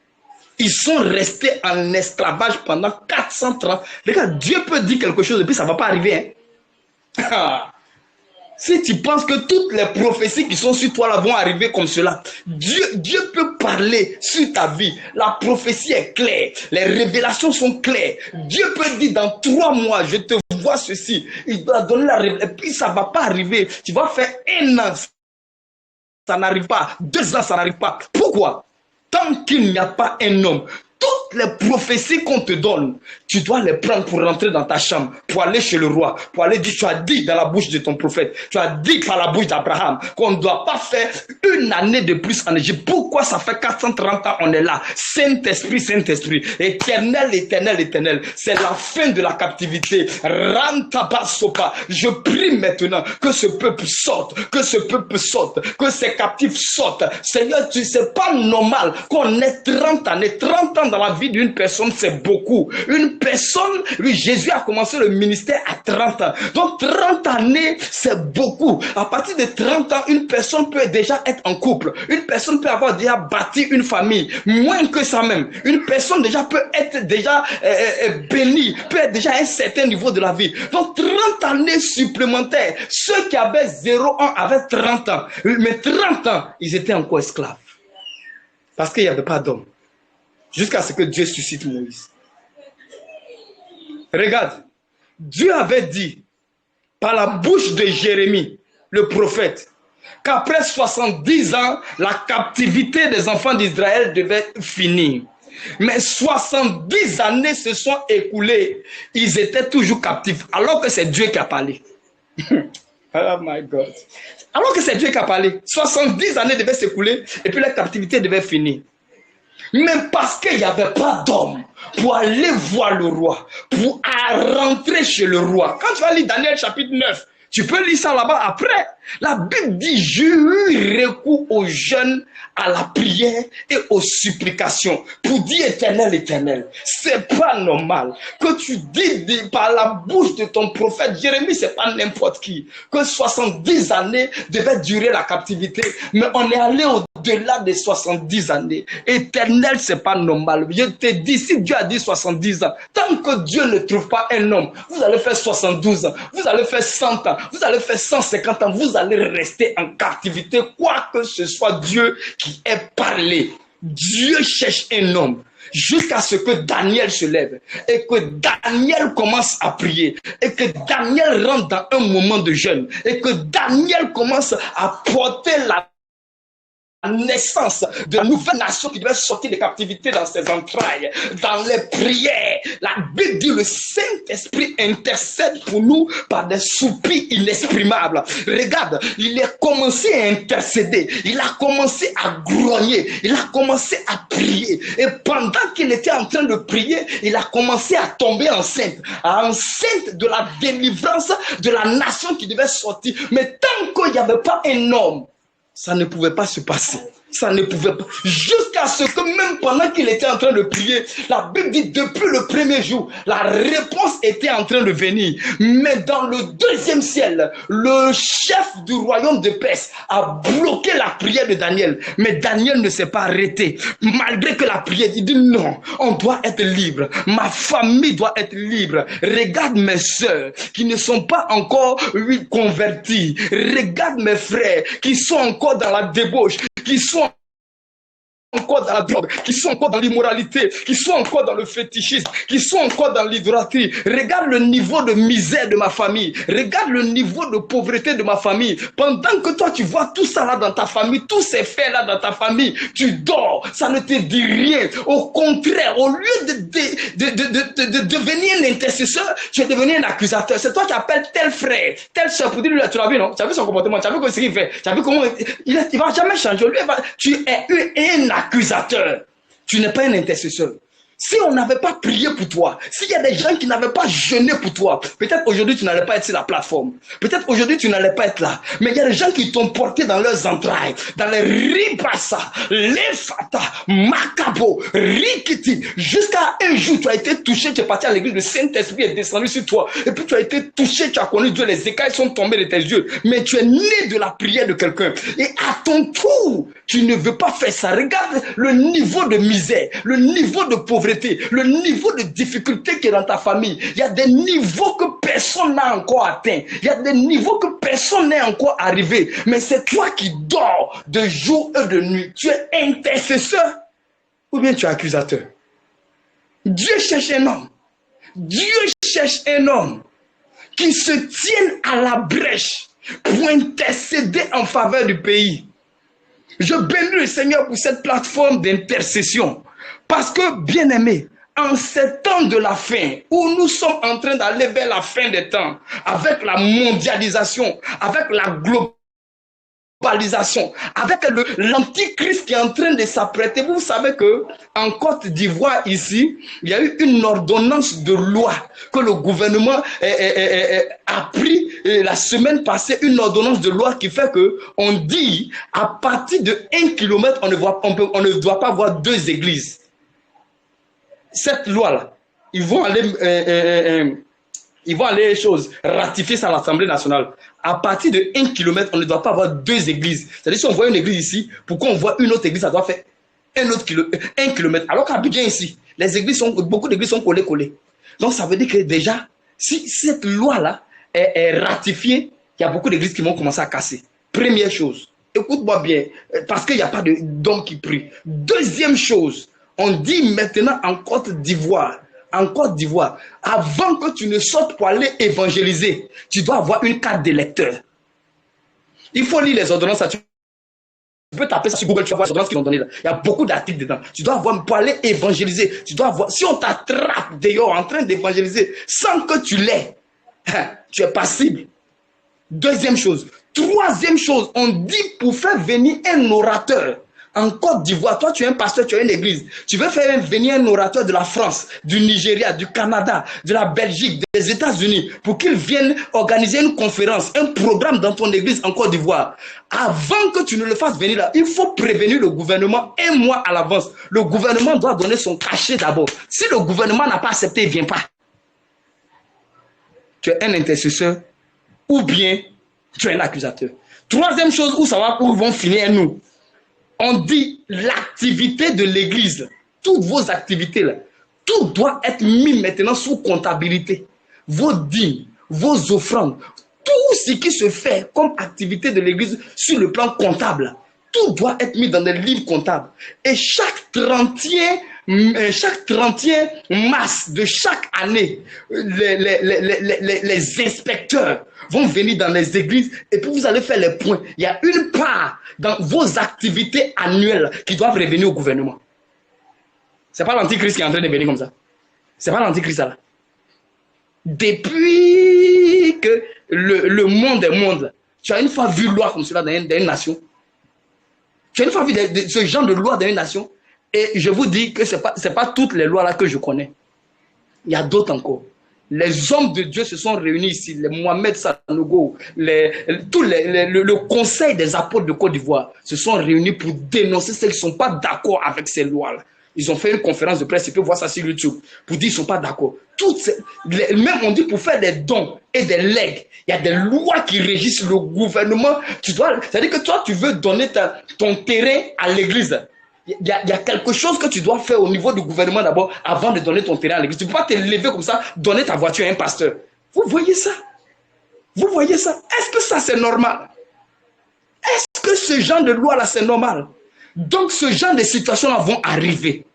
Ils sont restés en esclavage pendant 430. Regarde, Dieu peut dire quelque chose et puis ça ne va pas arriver. Hein? Si tu penses que toutes les prophéties qui sont sur toi là vont arriver comme cela, Dieu peut parler sur ta vie. La prophétie est claire. Les révélations sont claires. Dieu peut dire dans 3 mois, je te vois ceci. Il doit donner la révélation. Et puis ça ne va pas arriver. Tu vas faire 1 an. Ça n'arrive pas. 2 ans, ça n'arrive pas. Pourquoi? Tant qu'il n'y a pas un homme, toutes les prophéties qu'on te donne, tu dois les prendre pour rentrer dans ta chambre, pour aller chez le roi, pour aller dire, tu as dit dans la bouche de ton prophète, tu as dit par la bouche d'Abraham qu'on ne doit pas faire 1 année de plus en Égypte. Pourquoi ça fait 430 ans on est là? Saint-Esprit, Saint-Esprit, éternel, éternel, éternel. C'est la fin de la captivité. Rantabasopa. Je prie maintenant que ce peuple sorte, que ce peuple sorte, que ces captifs sortent. Seigneur, tu sais pas normal qu'on ait 30 années, 30 ans dans la vie vie d'une personne, c'est beaucoup. Une personne, lui, Jésus a commencé le ministère à 30 ans. Donc 30 années, c'est beaucoup. À partir de 30 ans, une personne peut déjà être en couple. Une personne peut avoir déjà bâti une famille. Moins que ça même. Une personne déjà peut être déjà bénie, peut être déjà à un certain niveau de la vie. Donc 30 années supplémentaires. Ceux qui avaient 0 ans avaient 30 ans. Mais 30 ans, ils étaient encore esclaves. Parce qu'il n'y avait pas d'homme. Jusqu'à ce que Dieu suscite Moïse. Regarde, Dieu avait dit par la bouche de Jérémie, le prophète, qu'après 70 ans, la captivité des enfants d'Israël devait finir. Mais 70 années se sont écoulées. Ils étaient toujours captifs, alors que c'est Dieu qui a parlé. Oh my God. Alors que c'est Dieu qui a parlé. 70 années devaient s'écouler et puis la captivité devait finir. Mais parce qu'il n'y avait pas d'homme pour aller voir le roi, pour rentrer chez le roi. Quand tu vas lire Daniel chapitre 9, tu peux lire ça là-bas après. La Bible dit, j'ai eu recours aux jeûnes, à la prière et aux supplications pour dire éternel, éternel. C'est pas normal que tu dis par la bouche de ton prophète Jérémie, c'est pas n'importe qui, que 70 années devaient durer la captivité, mais on est allé au-delà des 70 années. Éternel, c'est pas normal. Je te dis, si Dieu a dit 70 ans, tant que Dieu ne trouve pas un homme, vous allez faire 72 ans, vous allez faire 100 ans, vous allez faire 150 ans, vous allez rester en captivité, quoi que ce soit Dieu qui ait parlé. Dieu cherche un homme jusqu'à ce que Daniel se lève et que Daniel commence à prier et que Daniel rentre dans un moment de jeûne et que Daniel commence à porter la naissance de la nouvelle nation qui devait sortir de captivité dans ses entrailles, dans les prières. La Bible dit le Saint-Esprit intercède pour nous par des soupirs inexprimables. Regarde, il a commencé à intercéder, il a commencé à grogner, il a commencé à prier. Et pendant qu'il était en train de prier, il a commencé à tomber enceinte de la délivrance de la nation qui devait sortir. Mais tant qu'il n'y avait pas un homme, ça ne pouvait pas se passer. Ça ne pouvait pas. Jusqu'à ce que même pendant qu'il était en train de prier, la Bible dit depuis le premier jour, la réponse était en train de venir. Mais dans le deuxième ciel, le chef du royaume de Perse a bloqué la prière de Daniel. Mais Daniel ne s'est pas arrêté. Malgré que la prière dit non, on doit être libre. Ma famille doit être libre. Regarde mes soeurs qui ne sont pas encore converties. Regarde mes frères qui sont encore dans la débauche, qui sont encore dans la drogue, qui sont encore dans l'immoralité, qui sont encore dans le fétichisme, qui sont encore dans l'idolâtrie. Regarde le niveau de misère de ma famille. Regarde le niveau de pauvreté de ma famille. Pendant que toi, tu vois tout ça là dans ta famille, tous ces faits là dans ta famille, tu dors, ça ne te dit rien. Au contraire, au lieu de devenir un intercesseur, tu es devenu un accusateur. C'est toi qui appelles tel frère, tel soeur pour dire, lui, tu l'as vu, non? Tu as vu son comportement, tu as vu ce qu'il fait, tu as vu comment il ne va jamais changer. Lui, tu es un accusateur. Tu n'es pas un intercesseur. Si on n'avait pas prié pour toi, s'il y a des gens qui n'avaient pas jeûné pour toi, peut-être aujourd'hui tu n'allais pas être sur la plateforme. Peut-être aujourd'hui tu n'allais pas être là. Mais il y a des gens qui t'ont porté dans leurs entrailles, dans les ribassa, les fata, macabo, rikiti. Jusqu'à un jour tu as été touché, tu es parti à l'église, le Saint-Esprit est descendu sur toi. Et puis tu as été touché, tu as connu Dieu, les écailles sont tombées de tes yeux. Mais tu es né de la prière de quelqu'un. Et à ton tour, tu ne veux pas faire ça. Regarde le niveau de misère, le niveau de pauvreté, le niveau de difficulté qui est dans ta famille. Il y a des niveaux que personne n'a encore atteint. Il y a des niveaux que personne n'est encore arrivé. Mais c'est toi qui dors de jour et de nuit. Tu es intercesseur ou bien tu es accusateur. Dieu cherche un homme. Dieu cherche un homme qui se tienne à la brèche pour intercéder en faveur du pays. Je bénis le Seigneur pour cette plateforme d'intercession. Parce que, bien aimé, en ces temps de la fin, où nous sommes en train d'aller vers la fin des temps, avec la mondialisation, avec la globalisation, avec l'antichrist qui est en train de s'apprêter, vous savez que en Côte d'Ivoire ici, il y a eu une ordonnance de loi que le gouvernement a pris la semaine passée, une ordonnance de loi qui fait que on dit à partir de 1 kilomètre, on ne doit pas voir 2 églises. cette loi-là, ils vont aller ratifier ça à l'Assemblée nationale. À partir de 1 km, on ne doit pas avoir 2 églises. C'est-à-dire, si on voit une église ici, pour qu'on voit une autre église, ça doit faire 1 kilomètre. Alors qu'à Abidjan ici, beaucoup d'églises sont collées. Donc, ça veut dire que déjà, si cette loi-là est ratifiée, il y a beaucoup d'églises qui vont commencer à casser. Première chose, écoute-moi bien, parce qu'il n'y a pas d'homme qui prie. Deuxième chose, on dit maintenant en Côte d'Ivoire, avant que tu ne sortes pour aller évangéliser, tu dois avoir une carte d'électeur. Il faut lire les ordonnances. Tu peux taper ça sur Google, tu vas voir les ordonnances qu'ils ont données là. Il y a beaucoup d'articles dedans. Tu dois avoir, pour aller évangéliser, tu dois avoir, si on t'attrape dehors en train d'évangéliser sans que tu l'aies, tu es passible. Deuxième chose. Troisième chose, on dit pour faire venir un orateur en Côte d'Ivoire, toi tu es un pasteur, tu as une église, tu veux faire venir un orateur de la France, du Nigeria, du Canada, de la Belgique, des États-Unis, pour qu'il vienne organiser une conférence, un programme dans ton église en Côte d'Ivoire. Avant que tu ne le fasses venir là, il faut prévenir le gouvernement 1 mois à l'avance. Le gouvernement doit donner son cachet d'abord. Si le gouvernement n'a pas accepté, il ne vient pas. Tu es un intercesseur ou bien tu es un accusateur. Troisième chose, où vont finir nous. On dit l'activité de l'église, toutes vos activités là, tout doit être mis maintenant sous comptabilité. Vos dîmes, vos offrandes, tout ce qui se fait comme activité de l'église sur le plan comptable, tout doit être mis dans des livres comptables. Et chaque 30e mars de chaque année, les inspecteurs vont venir dans les églises et puis vous allez faire les points. Il y a une part dans vos activités annuelles qui doivent revenir au gouvernement. Ce n'est pas l'antichrist qui est en train de venir comme ça. Ce n'est pas l'antichrist là. Depuis que le monde est monde, tu as une fois vu loi comme cela dans une nation. Tu as une fois vu ce genre de loi dans une nation. Et je vous dis que ce n'est pas toutes les lois là que je connais. Il y a d'autres encore. Les hommes de Dieu se sont réunis ici, les Mohamed Sanogo, le conseil des apôtres de Côte d'Ivoire se sont réunis pour dénoncer ceux qui ne sont pas d'accord avec ces lois-là. Ils ont fait une conférence de presse, tu peux voir ça sur YouTube, pour dire qu'ils ne sont pas d'accord. Même on dit pour faire des dons et des legs, il y a des lois qui régissent le gouvernement. C'est-à-dire que toi, tu veux donner ton terrain à l'église. Il y a quelque chose que tu dois faire au niveau du gouvernement d'abord avant de donner ton terrain à l'église. Tu ne peux pas te lever comme ça, donner ta voiture à un pasteur. Vous voyez ça? Vous voyez ça? Est-ce que ça c'est normal? Est-ce que ce genre de loi-là c'est normal? Donc ce genre de situations-là vont arriver.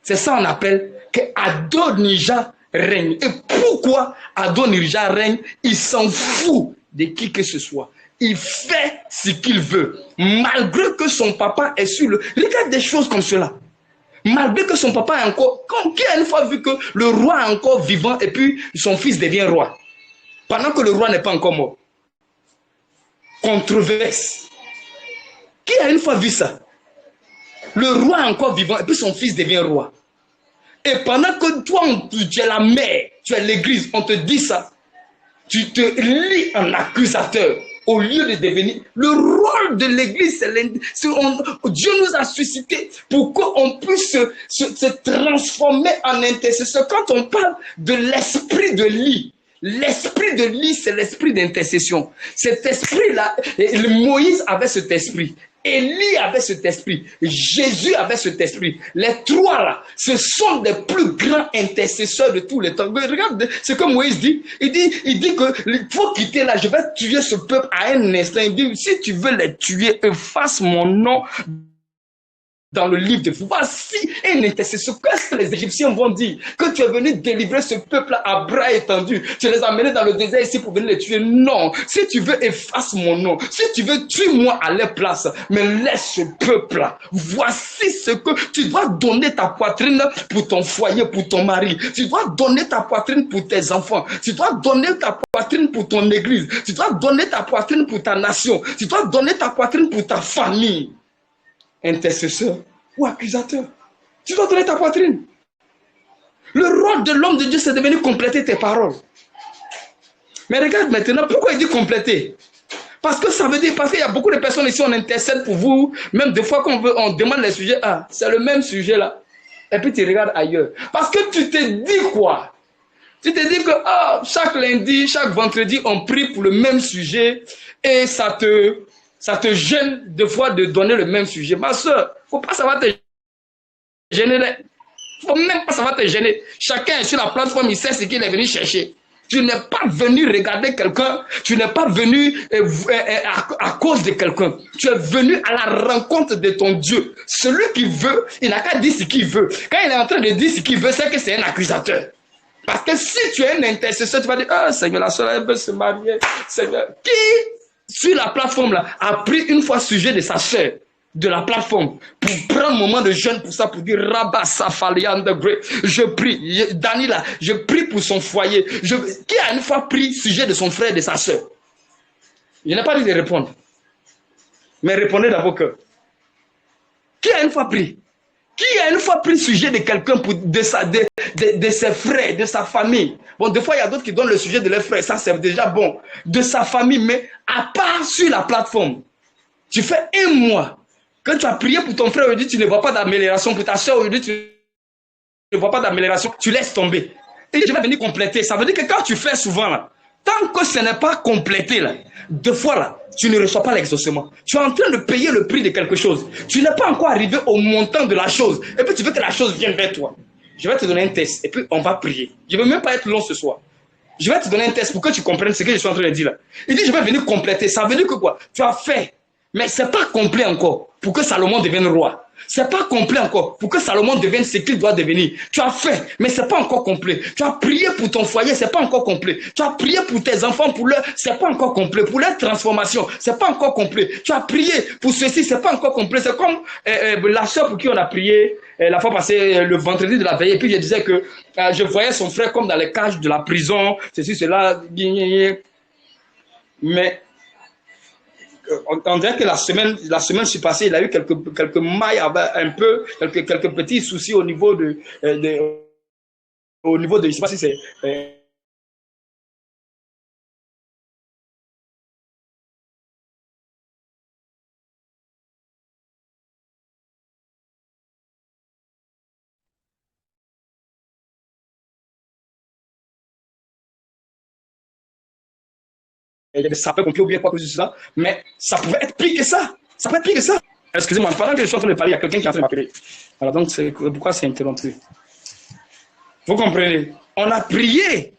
C'est ça qu'on appelle que Adonija règne. Et pourquoi Adonija règne? Il s'en fout de qui que ce soit. Il fait ce qu'il veut, malgré que son papa est sur le... Regarde des choses comme cela. Malgré que son papa est encore... Qui a une fois vu que le roi est encore vivant et puis son fils devient roi? Pendant que le roi n'est pas encore mort. Controverse. Qui a une fois vu ça? Le roi est encore vivant et puis son fils devient roi. Et pendant que toi, tu es la mère, tu es l'église, on te dit ça, tu te lis en accusateur. Au lieu de devenir... Le rôle de l'église, Dieu nous a suscité pour qu'on puisse se transformer en intercesseur. Quand on parle de l'esprit de lit, l'esprit de lit, c'est l'esprit d'intercession. Cet esprit-là, Moïse avait cet esprit. Élie avait cet esprit, Jésus avait cet esprit. Les trois là, ce sont des plus grands intercesseurs de tous les temps. Mais regarde ce que Moïse dit. Il dit que il faut quitter là, je vais tuer ce peuple à un instant. Il dit, si tu veux les tuer, efface mon nom dans le livre de vie. Voici un intercesseur. Qu'est-ce que les Égyptiens vont dire? Que tu es venu délivrer ce peuple à bras étendus. Tu les as amenés dans le désert ici pour venir les tuer. Non. Si tu veux, efface mon nom. Si tu veux, tue-moi à leur place. Mais laisse ce peuple-là. Voici ce que tu dois donner ta poitrine pour ton foyer, pour ton mari. Tu dois donner ta poitrine pour tes enfants. Tu dois donner ta poitrine pour ton église. Tu dois donner ta poitrine pour ta nation. Tu dois donner ta poitrine pour ta famille. Intercesseur ou accusateur. Tu dois donner ta poitrine. Le rôle de l'homme de Dieu, c'est de venir compléter tes paroles. Mais regarde maintenant, pourquoi il dit compléter? Parce que ça veut dire, parce qu'il y a beaucoup de personnes ici, on intercède pour vous, même des fois qu'on on demande les sujets, ah, c'est le même sujet là. et puis tu regardes ailleurs. Parce que tu te dis quoi? Tu te dis que oh, chaque lundi, chaque vendredi, on prie pour le même sujet et ça te gêne de fois de donner le même sujet. Ma soeur, il ne faut pas savoir te gêner. Il ne faut même pas savoir te gêner. Chacun est sur la plateforme, il sait ce qu'il est venu chercher. Tu n'es pas venu regarder quelqu'un, tu n'es pas venu à cause de quelqu'un. Tu es venu à la rencontre de ton Dieu. Celui qui veut, il n'a qu'à dire ce qu'il veut. Quand il est en train de dire ce qu'il veut, c'est que c'est un accusateur. Parce que si tu es un intercesseur, tu vas dire, ah Seigneur, la soeur, elle veut se marier. Seigneur, qui, sur la plateforme là, a pris une fois sujet de sa soeur, de la plateforme, pour prendre un moment de jeûne pour ça, pour dire, Rabba Safalian the Great, je prie, Daniela, je prie pour son foyer. Qui a une fois pris sujet de son frère et de sa soeur? Je n'ai pas dit de répondre. Mais répondez d'abord que. Qui a une fois pris? Qui a une fois pris sujet de quelqu'un de ses frères, de sa famille? Bon, des fois, il y a d'autres qui donnent le sujet de leurs frères. Ça, c'est déjà bon. De sa famille, mais à part sur la plateforme. Tu fais un mois. Quand tu as prié pour ton frère, aujourd'hui, tu ne vois pas d'amélioration. Pour ta soeur, aujourd'hui, tu ne vois pas d'amélioration. Tu laisses tomber. Et je vais venir compléter. Ça veut dire que quand tu fais souvent, là, tant que ce n'est pas complété, là, deux fois, là, tu ne reçois pas l'exaucement. Tu es en train de payer le prix de quelque chose. Tu n'es pas encore arrivé au montant de la chose. Et puis tu veux que la chose vienne vers toi. Je vais te donner un test. Et puis on va prier. Je ne vais même pas être long ce soir. Je vais te donner un test pour que tu comprennes ce que je suis en train de dire là. Il dit, je vais venir compléter. Ça veut dire que quoi? Tu as fait. Mais ce n'est pas complet encore pour que Salomon devienne roi. Ce n'est pas complet encore pour que Salomon devienne ce qu'il doit devenir. Tu as fait, mais ce n'est pas encore complet. Tu as prié pour ton foyer, ce n'est pas encore complet. Tu as prié pour tes enfants, ce n'est pas encore complet. Pour leur transformation, ce n'est pas encore complet. Tu as prié pour ceci, ce n'est pas encore complet. C'est comme la soeur pour qui on a prié la fois passée, le vendredi de la veille. Et puis je disais que je voyais son frère comme dans les cages de la prison, ceci, cela. Mais on dirait que la semaine passée, il a eu quelques mailles, un peu, quelques petits soucis au niveau de je ne sais pas si c'est des sapeurs-pompiers ou bien quoi que ce soit, mais ça pouvait être pire que ça. Ça peut être pire que ça. Excusez-moi, pendant que je suis en train de parler, il y a quelqu'un qui est en train de m'appeler. Alors donc, c'est pourquoi c'est interrompu. Vous comprenez? On a prié.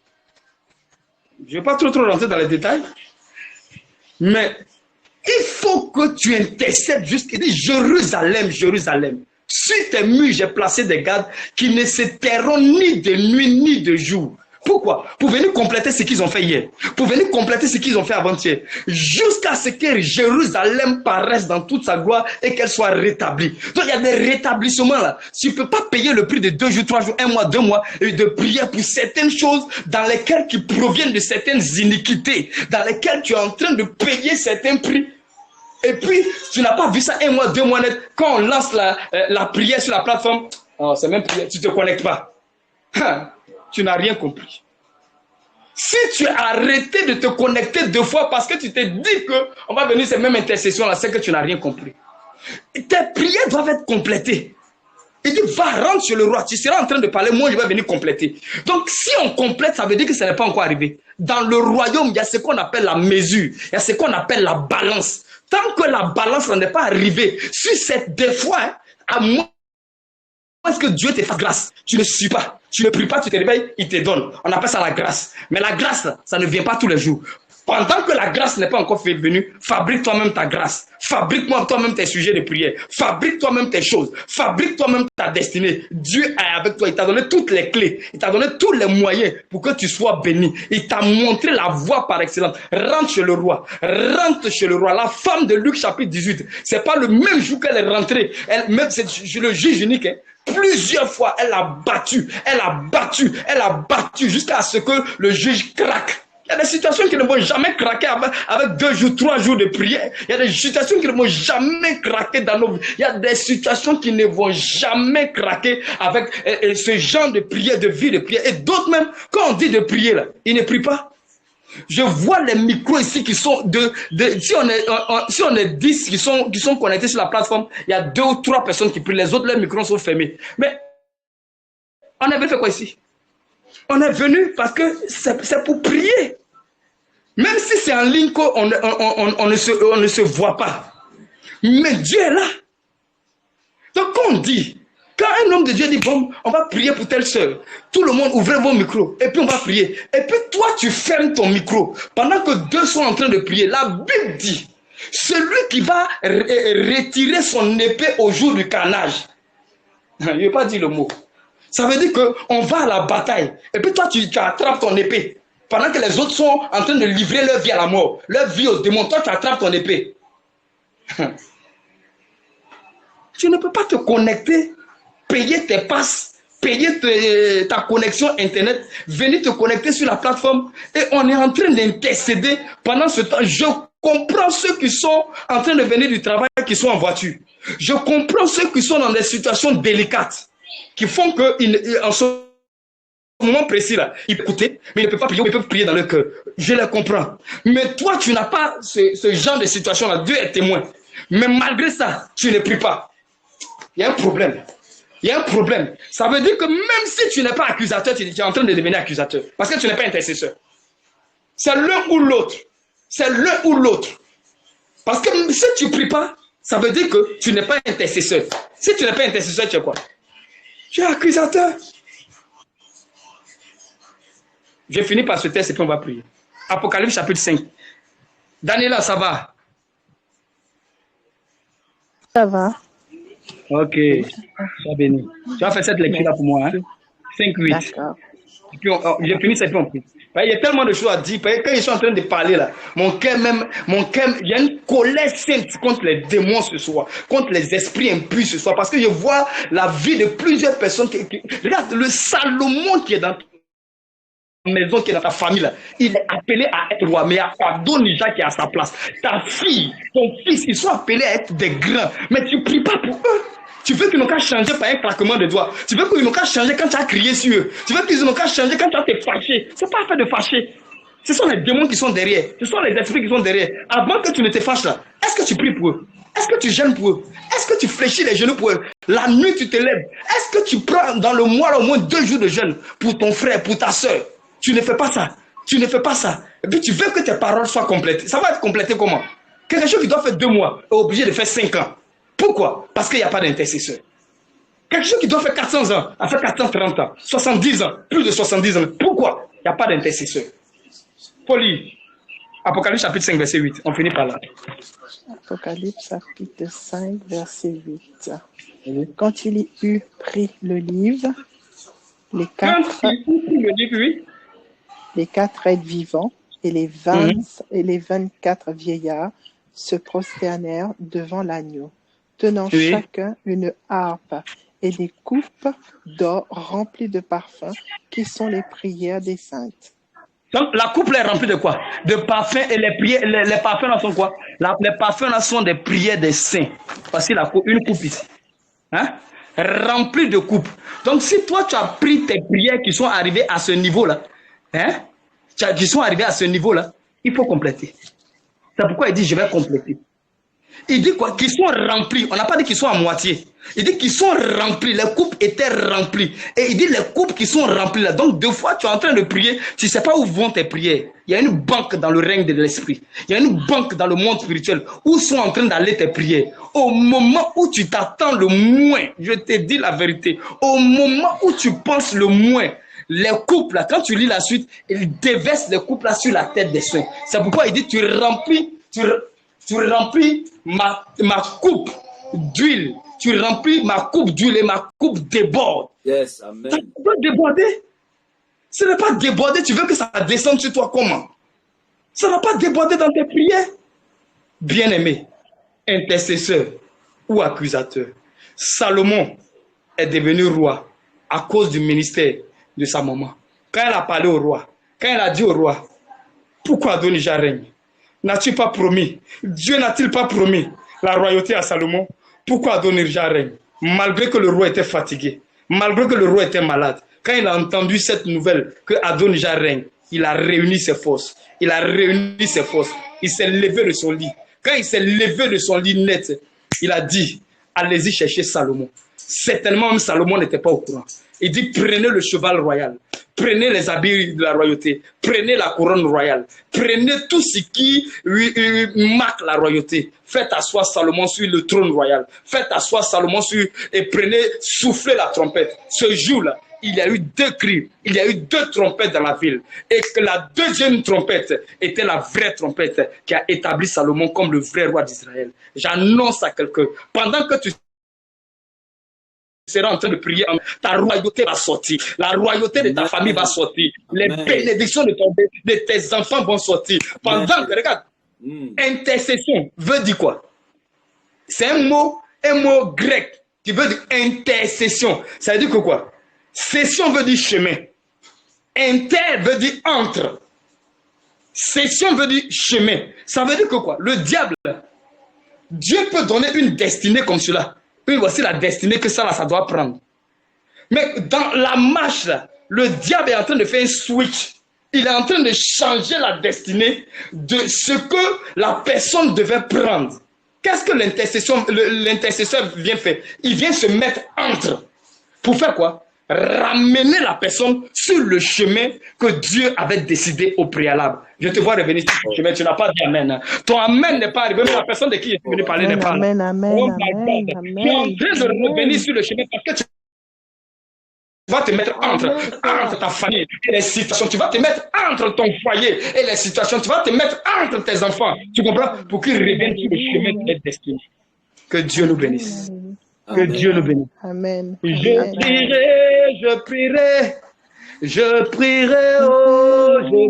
Je ne vais pas trop rentrer dans les détails, mais il faut que tu intercèdes jusqu'à dire Jérusalem, Jérusalem. Sur tes murs, j'ai placé des gardes qui ne se tairont ni de nuit ni de jour. Pourquoi? Pour venir compléter ce qu'ils ont fait hier. Pour venir compléter ce qu'ils ont fait avant-hier. Jusqu'à ce que Jérusalem paraisse dans toute sa gloire et qu'elle soit rétablie. Donc il y a des rétablissements là. Tu ne peux pas payer le prix de 2 jours, 3 jours, 1 mois, 2 mois et de prier pour certaines choses dans lesquelles qui proviennent de certaines iniquités. Dans lesquelles tu es en train de payer certains prix. Et puis, tu n'as pas vu ça 1 mois, 2 mois net. Quand on lance la prière sur la plateforme, oh, c'est même prière, tu ne te connectes pas. Tu n'as rien compris. Si tu as arrêté de te connecter 2 fois parce que tu t'es dit qu'on va venir ces mêmes intercessions-là, c'est que tu n'as rien compris. Et tes prières doivent être complétées. Il dit, va, rentre sur le roi. Tu seras en train de parler, moi je vais venir compléter. Donc si on complète, ça veut dire que ça n'est pas encore arrivé. Dans le royaume, il y a ce qu'on appelle la mesure. Il y a ce qu'on appelle la balance. Tant que la balance n'est pas arrivée sur cette 2 fois, à moins que Dieu te fasse grâce, tu ne suis pas. Tu ne pries pas, tu te réveilles, il te donne. On appelle ça la grâce. Mais la grâce, ça ne vient pas tous les jours. Pendant que la grâce n'est pas encore venue, fabrique toi-même ta grâce. Fabrique-moi toi-même tes sujets de prière. Fabrique toi-même tes choses. Fabrique toi-même ta destinée. Dieu est avec toi. Il t'a donné toutes les clés. Il t'a donné tous les moyens pour que tu sois béni. Il t'a montré la voie par excellence. Rentre chez le roi. Rentre chez le roi. La femme de Luc chapitre 18, c'est pas le même jour qu'elle est rentrée. Même c'est le juge unique. Plusieurs fois, elle a battu jusqu'à ce que le juge craque. Il y a des situations qui ne vont jamais craquer avec 2 jours, 3 jours de prière. Il y a des situations qui ne vont jamais craquer dans nos vies. Il y a des situations qui ne vont jamais craquer avec ce genre de prière, de vie de prière. Et d'autres même, quand on dit de prier, là, ils ne prient pas. Je vois les micros ici qui sont si on est 10 qui sont connectés sur la plateforme, il y a 2 ou 3 personnes qui prient, les autres, leurs micros sont fermés. Mais On est venu faire quoi ici? On est venu parce que c'est pour prier. Même si c'est en ligne qu'on on ne se voit pas. Mais Dieu est là. Donc on dit, quand un homme de Dieu dit, bon, on va prier pour telle soeur, tout le monde ouvre vos micros, et puis on va prier. Et puis toi, tu fermes ton micro. Pendant que deux sont en train de prier, la Bible dit, celui qui va retirer son épée au jour du carnage. Je ne vais pas dire le mot. Ça veut dire qu'on va à la bataille. Et puis toi, tu attrapes ton épée. Pendant que les autres sont en train de livrer leur vie à la mort, leur vie aux démons, toi, tu attrapes ton épée. Tu ne peux pas te connecter, payer tes passes, payer ta connexion Internet, venir te connecter sur la plateforme et on est en train d'intercéder pendant ce temps. Je comprends ceux qui sont en train de venir du travail, qui sont en voiture. Je comprends ceux qui sont dans des situations délicates, qui font qu'en ce moment précis là, ils peuvent écouter, mais ils ne peuvent pas prier, ils peuvent prier dans leur cœur. Je les comprends. Mais toi, tu n'as pas ce genre de situation là. Dieu est témoin. Mais malgré ça, tu ne pries pas. Il y a un problème. Il y a un problème. Ça veut dire que même si tu n'es pas accusateur, tu es en train de devenir accusateur. Parce que tu n'es pas intercesseur. C'est l'un ou l'autre. C'est l'un ou l'autre. Parce que si tu ne pries pas, ça veut dire que tu n'es pas intercesseur. Si tu n'es pas intercesseur, tu es quoi? Tu es accusateur. Je finis par ce texte et puis on va prier. Apocalypse chapitre 5. Daniela, ça va? Ça va. Ok, sois béni. Tu vas faire cette lecture-là pour moi. Hein? 5-8. D'accord. J'ai fini cette pompe. Il y a tellement de choses à dire. Quand ils sont en train de parler là, mon cœur, il y a une colère sainte contre les démons ce soir, contre les esprits impurs ce soir, parce que je vois la vie de plusieurs personnes. Regarde, le Salomon qui est dans ta maison, qui est dans ta famille là, il est appelé à être roi, mais il y a Adonija qui est à sa place. Ta fille, ton fils, ils sont appelés à être des grands, mais tu ne pries pas pour eux. Tu veux qu'ils n'ont qu'à changer par un claquement de doigts. Tu veux qu'ils n'ont qu'à changer quand tu as crié sur eux. Tu veux qu'ils n'ont qu'à changer quand tu as été fâché. Ce n'est pas affaire de fâcher. Ce sont les démons qui sont derrière. Ce sont les esprits qui sont derrière. Avant que tu ne te fâches là, est-ce que tu pries pour eux? Est-ce que tu jeûnes pour eux? Est-ce que tu fléchis les genoux pour eux? La nuit, tu te lèves. Est-ce que tu prends dans le mois au moins 2 jours de jeûne pour ton frère, pour ta soeur? Tu ne fais pas ça. Tu ne fais pas ça. Et puis tu veux que tes paroles soient complétées. Ça va être complété comment? Quelque chose qui doit faire 2 mois est obligé de faire 5 ans. Pourquoi? Parce qu'il n'y a pas d'intercesseur. Quelque chose qui doit faire 400 ans, a fait 430 ans, 70 ans, plus de 70 ans. Pourquoi? Il n'y a pas d'intercesseur. Faut lire. Apocalypse chapitre 5, verset 8. On finit par là. Apocalypse chapitre 5, verset 8. Quand il eut pris le livre, les 4 êtres vivants et les 24 vieillards se prosternèrent devant l'agneau, tenant chacun une harpe et des coupes d'or remplies de parfums, qui sont les prières des saintes. Donc la coupe est remplie de quoi? De parfums, et les parfums là sont quoi? Les parfums là sont des prières des saints. Voici une coupe ici. Hein? Remplie de coupes. Donc si toi tu as pris tes prières qui sont arrivées à ce niveau-là, hein? Qui sont arrivées à ce niveau-là, il faut compléter. C'est pourquoi il dit je vais compléter. Il dit quoi? Qu'ils sont remplis. On n'a pas dit qu'ils sont à moitié. Il dit qu'ils sont remplis. Les coupes étaient remplies. Et il dit les coupes qui sont remplies là. Donc, 2 fois, tu es en train de prier. Tu ne sais pas où vont tes prières. Il y a une banque dans le règne de l'esprit. Il y a une banque dans le monde spirituel. Où sont en train d'aller tes prières? Au moment où tu t'attends le moins, je te dis la vérité. Au moment où tu penses le moins, les coupes là, quand tu lis la suite, il déverse les coupes là sur la tête des saints. C'est pourquoi il dit tu remplis ma coupe d'huile. Tu remplis ma coupe d'huile et ma coupe déborde. Yes, amen. Ça peut déborder. Ce n'est pas déborder. Tu veux que ça descende sur toi comment? Ça n'a pas débordé dans tes prières. Bien-aimé, intercesseur ou accusateur, Salomon est devenu roi à cause du ministère de sa maman. Quand elle a parlé au roi, quand elle a dit au roi, pourquoi Adonija règne? N'as-tu pas promis? Dieu n'a-t-il pas promis la royauté à Salomon? Pourquoi Adonija règne? Malgré que le roi était fatigué, malgré que le roi était malade, quand il a entendu cette nouvelle que Adonija règne, il a réuni ses forces. Il a réuni ses forces. Il s'est levé de son lit. Quand il s'est levé de son lit net, il a dit, allez-y chercher Salomon. Certainement, même Salomon n'était pas au courant. Il dit, prenez le cheval royal, prenez les habits de la royauté, prenez la couronne royale, prenez tout ce qui marque la royauté. Faites asseoir Salomon sur le trône royal. Faites asseoir Salomon sur... Et prenez, soufflez la trompette. Ce jour-là, il y a eu 2 cris, il y a eu 2 trompettes dans la ville. Et que la deuxième trompette était la vraie trompette qui a établi Salomon comme le vrai roi d'Israël. J'annonce à quelqu'un, pendant que tu seras en train de prier, ta royauté va sortir, la royauté de ta famille va sortir, les bénédictions de tes enfants vont sortir. Pendant que, regarde, intercession veut dire quoi? C'est un mot grec qui veut dire intercession. Ça veut dire que quoi? Session veut dire chemin. Inter veut dire entre. Session veut dire chemin. Ça veut dire que quoi? Le diable, Dieu peut donner une destinée comme cela. Oui, voici la destinée que ça doit prendre. Mais dans la marche, là, le diable est en train de faire un switch. Il est en train de changer la destinée de ce que la personne devait prendre. Qu'est-ce que l'intercesseur vient faire? Il vient se mettre entre. Pour faire quoi? Ramener la personne sur le chemin que Dieu avait décidé au préalable. Je te vois revenir sur le chemin, tu n'as pas dit Amen. Ton Amen n'est pas arrivé, mais la personne de qui est venu parler n'est pas là. Amen, amen, Oh amen, tu es en amen, train de revenir sur le chemin parce que tu vas te mettre entre ta famille et les situations. Tu vas te mettre entre ton foyer et les situations. Tu vas te mettre entre tes enfants. Tu comprends? Pour qu'ils reviennent sur le chemin de leur destinée. Que Dieu nous bénisse. Que Dieu nous bénisse. Amen. Je prierai, oh, je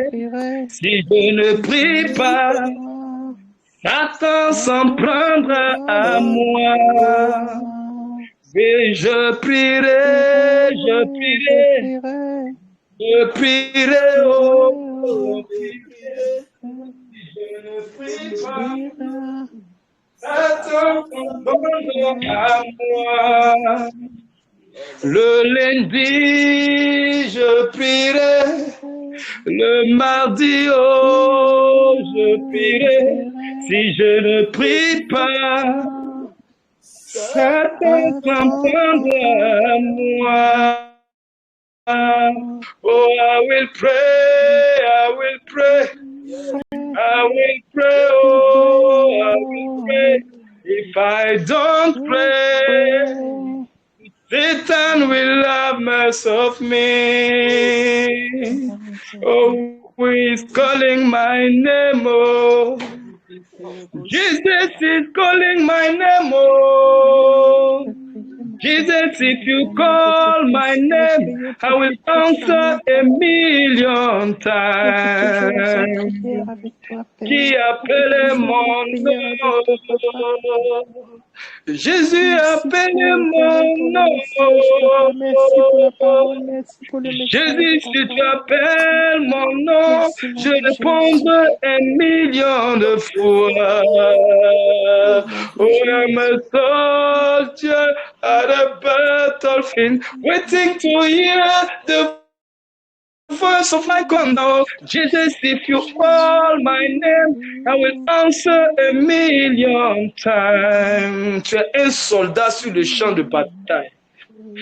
prierai. Si je ne prie pas, Satan s'en prendra à moi. Et je prierai, oh, si je ne prie pas, Satan s'en prendra à moi. Le lundi, je prierai. Le mardi, oh, je prierai. Si je ne prie pas, Satan s'en prendra à moi. Oh, I will pray, I will pray. I will pray, oh, I will pray. If I don't pray, Satan will have mercy of me. Oh, who is calling my name, oh. Jesus is calling my name, oh. Jesus, if you call my name, I will answer 1,000,000 times. Qui appelle mon nom? Jésus appelle mon nom. Jésus, si tu appelles mon nom, je répondrai 1,000,000 de fois. Oh, I'm a soldier at a battlefield, waiting to hear the voice of my God. Jesus, if you call my name, I will answer 1,000,000 times. Tu es un soldat sur le champ de bataille.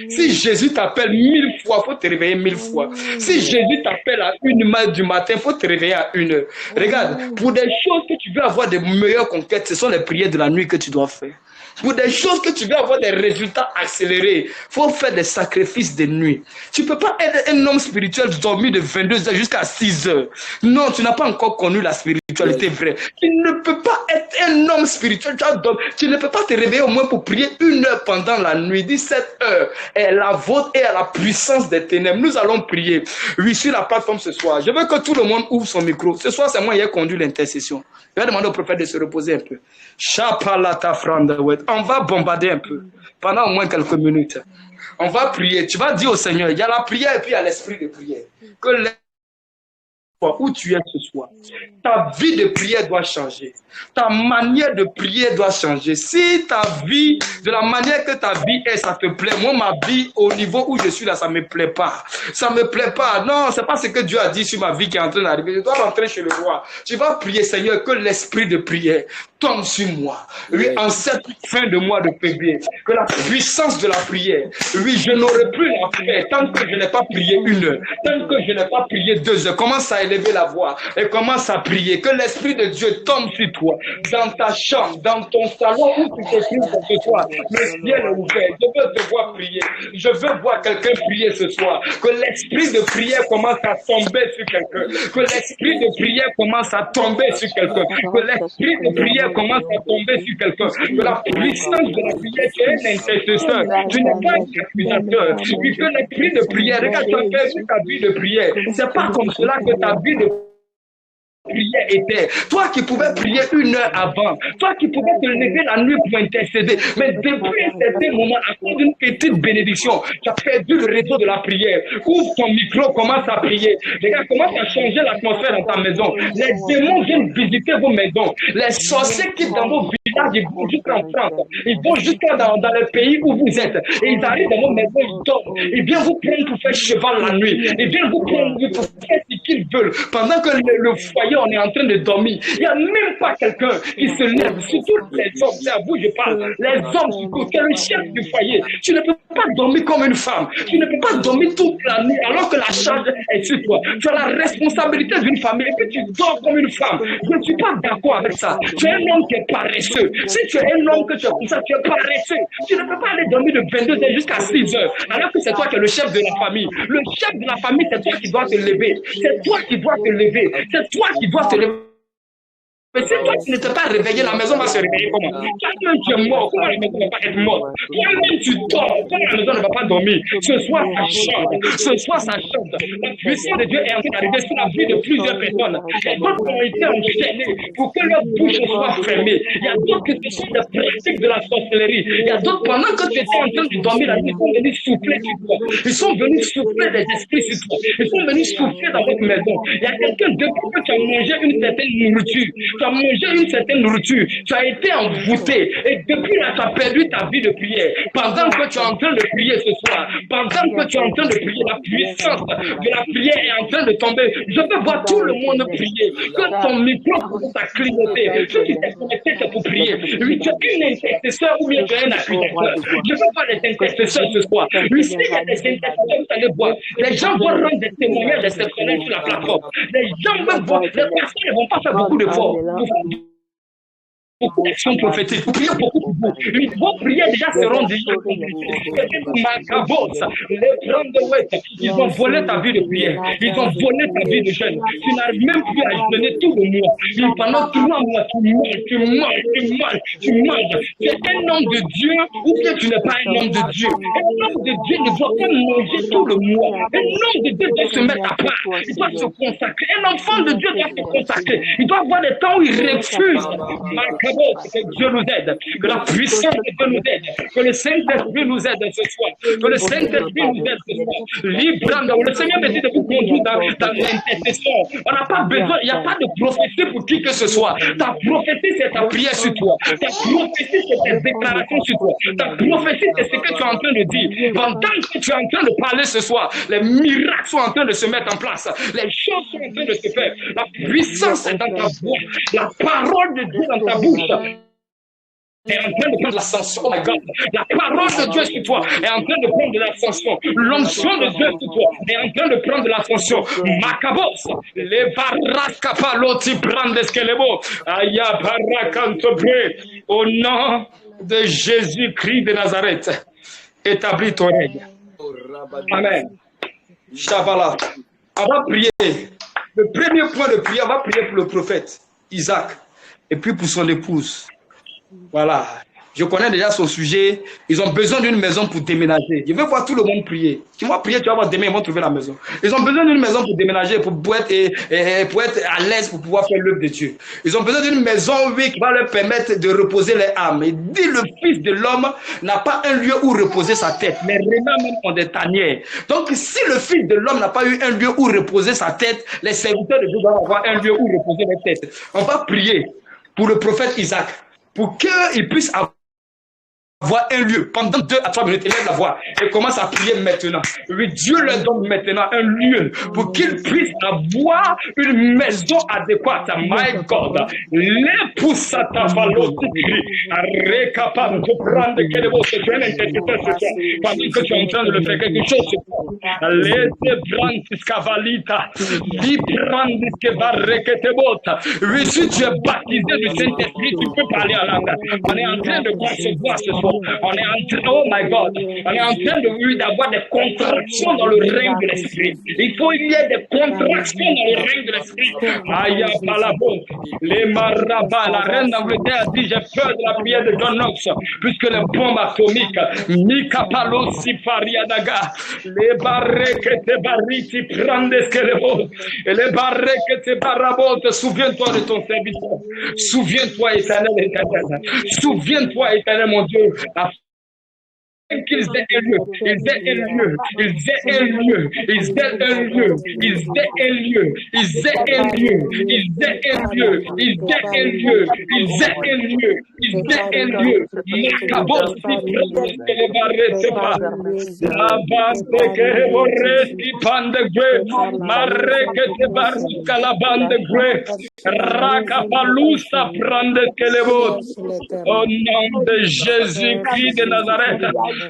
Si Jésus t'appelle 1000 fois, il faut te réveiller 1000 fois. Si Jésus t'appelle à 1h du matin, il faut te réveiller à 1h. Regarde, pour des choses que tu veux avoir de meilleures conquêtes, ce sont les prières de la nuit que tu dois faire. Pour des choses que tu veux avoir des résultats accélérés, il faut faire des sacrifices de nuit. Tu ne peux pas être un homme spirituel dormir de 22h jusqu'à 6h. Non, tu n'as pas encore connu la spiritualité vraie. Tu ne peux pas être un homme spirituel. Tu ne peux pas te réveiller au moins pour prier 1 heure pendant la nuit. 17 heures est la vôtre et à la puissance des ténèbres. Nous allons prier. Oui, sur la plateforme ce soir. Je veux que tout le monde ouvre son micro. Ce soir, c'est moi qui ai conduit l'intercession. Je vais demander au prophète de se reposer un peu. On va bombarder un peu pendant au moins quelques minutes. On va prier. Tu vas dire au Seigneur, il y a la prière et puis il y a l'esprit de prière. Que où tu es ce soir. Ta vie de prière doit changer. Ta manière de prier doit changer. Si ta vie, de la manière que ta vie est, ça te plaît. Moi, ma vie, au niveau où je suis là, ça ne me plaît pas. Ça ne me plaît pas. Non, ce n'est pas ce que Dieu a dit sur ma vie qui est en train d'arriver. Je dois rentrer chez le roi. Tu vas prier, Seigneur, que l'esprit de prière tombe sur moi. Oui, en cette fin de mois de février, que la puissance de la prière, oui, je n'aurai plus la paix tant que je n'ai pas prié 1 heure, tant que je n'ai pas prié 2 heures. Commence à élever la voix et commence à prier. Que l'esprit de Dieu tombe sur toi, dans ta chambre, dans ton salon où tu te trouves ce soir. Le ciel est ouvert. Je veux te voir prier. Je veux voir quelqu'un prier ce soir. Que l'esprit de prière commence à tomber sur quelqu'un. Que l'esprit de prière commence à tomber sur quelqu'un. Que l'esprit de prière commence à tomber sur quelqu'un. Que la puissance de la prière, tu es un intercesseur. Tu n'es pas un accusateur. Puis que l'esprit de prière, regarde, tu as fait ta vie de prière. C'est pas comme cela que ta vie de prière était. Toi qui pouvais prier 1 heure avant, toi qui pouvais te lever la nuit pour intercéder, mais depuis un certain moment, à cause d'une petite bénédiction, tu as perdu le réseau de la prière. Ouvre ton micro, commence à prier. Regarde, commence à changer l'atmosphère dans ta maison. Les démons viennent visiter vos maisons. Les sorciers qui dans vos villages, ils vont jusqu'en France, ils vont jusqu'à dans le pays où vous êtes. Et ils arrivent dans vos maisons, ils dorment. Ils viennent vous prendre pour faire cheval la nuit. Ils viennent vous prendre pour faire ce qu'ils veulent. Pendant que le foyer, on est en train de dormir. Il n'y a même pas quelqu'un qui se lève. Surtout les hommes, c'est à vous je parle. Les hommes, surtout, c'est le chef du foyer. Tu ne peux pas dormir comme une femme. Tu ne peux pas dormir toute la nuit alors que la charge est sur toi. Tu as la responsabilité d'une famille et puis tu dors comme une femme. Je ne suis pas d'accord avec ça. Tu es un homme qui est paresseux. Si tu es un homme que tu es comme ça, tu es paresseux. Tu ne peux pas aller dormir de 22 heures jusqu'à 6 heures alors que c'est toi qui es le chef de la famille. Le chef de la famille, c'est toi qui dois te lever. C'est toi qui dois te lever. C'est toi qui dois te lever. Mais si toi tu ne t'es pas réveillé, la maison va se réveiller comment? Toi-même tu es mort, comment la maison ne va pas être morte? Toi-même tu dors, comment la maison ne va pas dormir? Ce soir ça chante, ce soir ça chante. La puissance de Dieu est en train d'arriver sur la vie de plusieurs personnes. Il y a d'autres qui ont été enchaînés pour que leur bouche soit fermée. Il y a d'autres qui sont des pratiques de la sorcellerie. Il y a d'autres, pendant que tu étais en train de dormir, la nuit, ils sont venus souffler sur toi. Ils sont venus souffler des esprits sur toi. Ils sont venus souffler dans votre maison. Il y a quelqu'un depuis que tu as mangé une certaine nourriture. Tu as mangé une certaine nourriture, tu as été envoûté et depuis là tu as perdu ta vie de prière. Pendant que tu es en train de prier ce soir, pendant que tu es en train de prier, la puissance de la prière est en train de tomber. Je veux voir tout le monde prier, que ton micro commence à clignoter. Ceux qui t'es connecté, c'est pour prier. Oui, tu es une intercesseur ou bien tu es un accusateur. Je veux voir les intercesseurs ce soir. Oui, si il y a des intercesseurs, vous allez voir. Les gens vont rendre des témoignages exceptionnels sur la plateforme. Les gens vont voir, les personnes ne vont pas faire beaucoup d'efforts. Beaucoup d'actions prophétiques. Vous priez beaucoup pour vous. Vos prières déjà seront déjà accomplies. Ils ont volé ta vie de prière. Ils ont volé ta vie de jeûne. Tu n'arrives même plus à jeûner tout le mois. Pendant 3 mois, tu manges. Tu es un homme de Dieu ou bien tu n'es pas un homme de Dieu. Un homme de Dieu ne doit pas manger tout le mois. Un homme de Dieu doit se mettre à part. Il doit se consacrer. Un enfant de Dieu doit se consacrer. Il doit avoir des temps où il refuse. Que Dieu nous aide, que la puissance de Dieu nous aide, que le Saint-Esprit nous aide ce soir, que le Saint-Esprit nous aide ce soir. Le Seigneur me dit de vous conduire dans l'intercession. On n'a pas besoin, il n'y a pas de prophétie pour qui que ce soit. Ta prophétie, c'est ta prière sur toi. Ta prophétie, c'est tes déclarations sur toi. Ta prophétie, c'est ce que tu es en train de dire. Pendant que tu es en train de parler ce soir, les miracles sont en train de se mettre en place. Les choses sont en train de se faire. La puissance est dans ta voix. La parole de Dieu dans ta bouche est en train de prendre l'ascension. Oh my God. La parole de Dieu sur toi est en train de prendre de l'ascension. L'onction de Dieu sur toi est en train de prendre de l'ascension. Macabos, les barrascapaloti brandeskelebo, aya barracantobre, au nom de Jésus-Christ de Nazareth, établis ton règne. Amen. Shabbalat. On va prier. Le premier point de prière, on va prier pour le prophète Isaac et puis pour son épouse. Voilà. Je connais déjà son sujet. Ils ont besoin d'une maison pour déménager. Je veux voir tout le monde prier. Tu vas prier, tu vas voir demain, ils vont trouver la maison. Ils ont besoin d'une maison pour déménager, pour être à l'aise, pour pouvoir faire l'œuvre de Dieu. Ils ont besoin d'une maison, oui, qui va leur permettre de reposer les âmes. Il dit le Fils de l'homme n'a pas un lieu où reposer sa tête. Les renards même ont des tanières. Donc, si le Fils de l'homme n'a pas eu un lieu où reposer sa tête, les serviteurs de Dieu doivent avoir un lieu où reposer leur tête. On va prier pour le prophète Isaac, pour qu'il puisse avoir un lieu. Pendant 2 à 3 minutes, élève la voix et commence à prier maintenant. Oui, Dieu leur donne maintenant un lieu pour qu'ils puissent avoir une maison adéquate. My God. Les poussent à ta valeur. Récapable de prendre quel est votre jeune intercesseur ce soir. Pendant que tu es en train de le faire quelque chose ce soir. Laissez prendre ce cavalita. Dis prendre ce que va requêter. Oui, si tu es baptisé du Saint-Esprit, tu peux parler à langue. On est en train de concevoir ce soir. On est en train, oh my God, on est en train d'avoir des contractions dans le règne de l'esprit. Il faut qu'il y ait des contractions dans le règne de l'esprit. Aïe, palabo, les marabas, la reine d'Angleterre a dit j'ai peur de la prière de John Knox, puisque les bombes atomiques, Mika Palo Sifariadaga, les barrés que te barriti prennent des skelebos, et les barrés que te barabotes, souviens-toi de ton serviteur, souviens-toi éternel, souviens-toi éternel mon Dieu. Qu'ils aient un lieu, ils aient un lieu, ils aient un lieu, ils aient un lieu, ils aient un lieu, ils aient un lieu, ils aient un lieu, ils aient un lieu, ils aient un lieu, ils aient un lieu. Macabos que les barres se pas. La bande que vorresti pande gue, marre que te barca la bande gue, racapalusa prende que le vote. Au nom de Jésus-Christ de Nazareth. In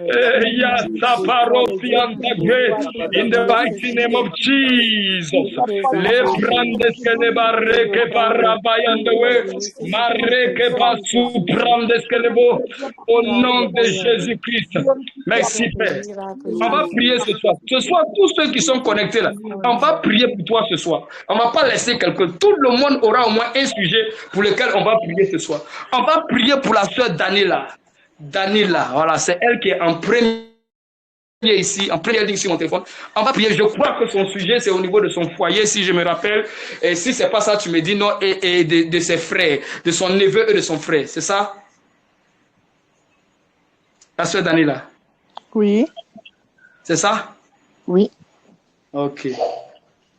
the mighty name of Jesus. Le brandes que le barre que parabayande marre que pasu brandes que le beau. Au nom de Jésus-Christ. Merci Père. On va prier ce soir. Ce soir, tous ceux qui sont connectés là, on va prier pour toi ce soir. On ne va pas laisser quelqu'un. Tout le monde aura au moins un sujet pour lequel on va prier ce soir. On va prier pour la sœur Daniela. Daniela, voilà, c'est elle qui est en premier ici, en première ligne sur mon téléphone. On va prier. Je crois que son sujet, c'est au niveau de son foyer, si je me rappelle. Et si c'est pas ça, tu me dis non, et de ses frères, de son neveu et de son frère. C'est ça? La sœur Daniela? Oui. C'est ça? Oui. Ok.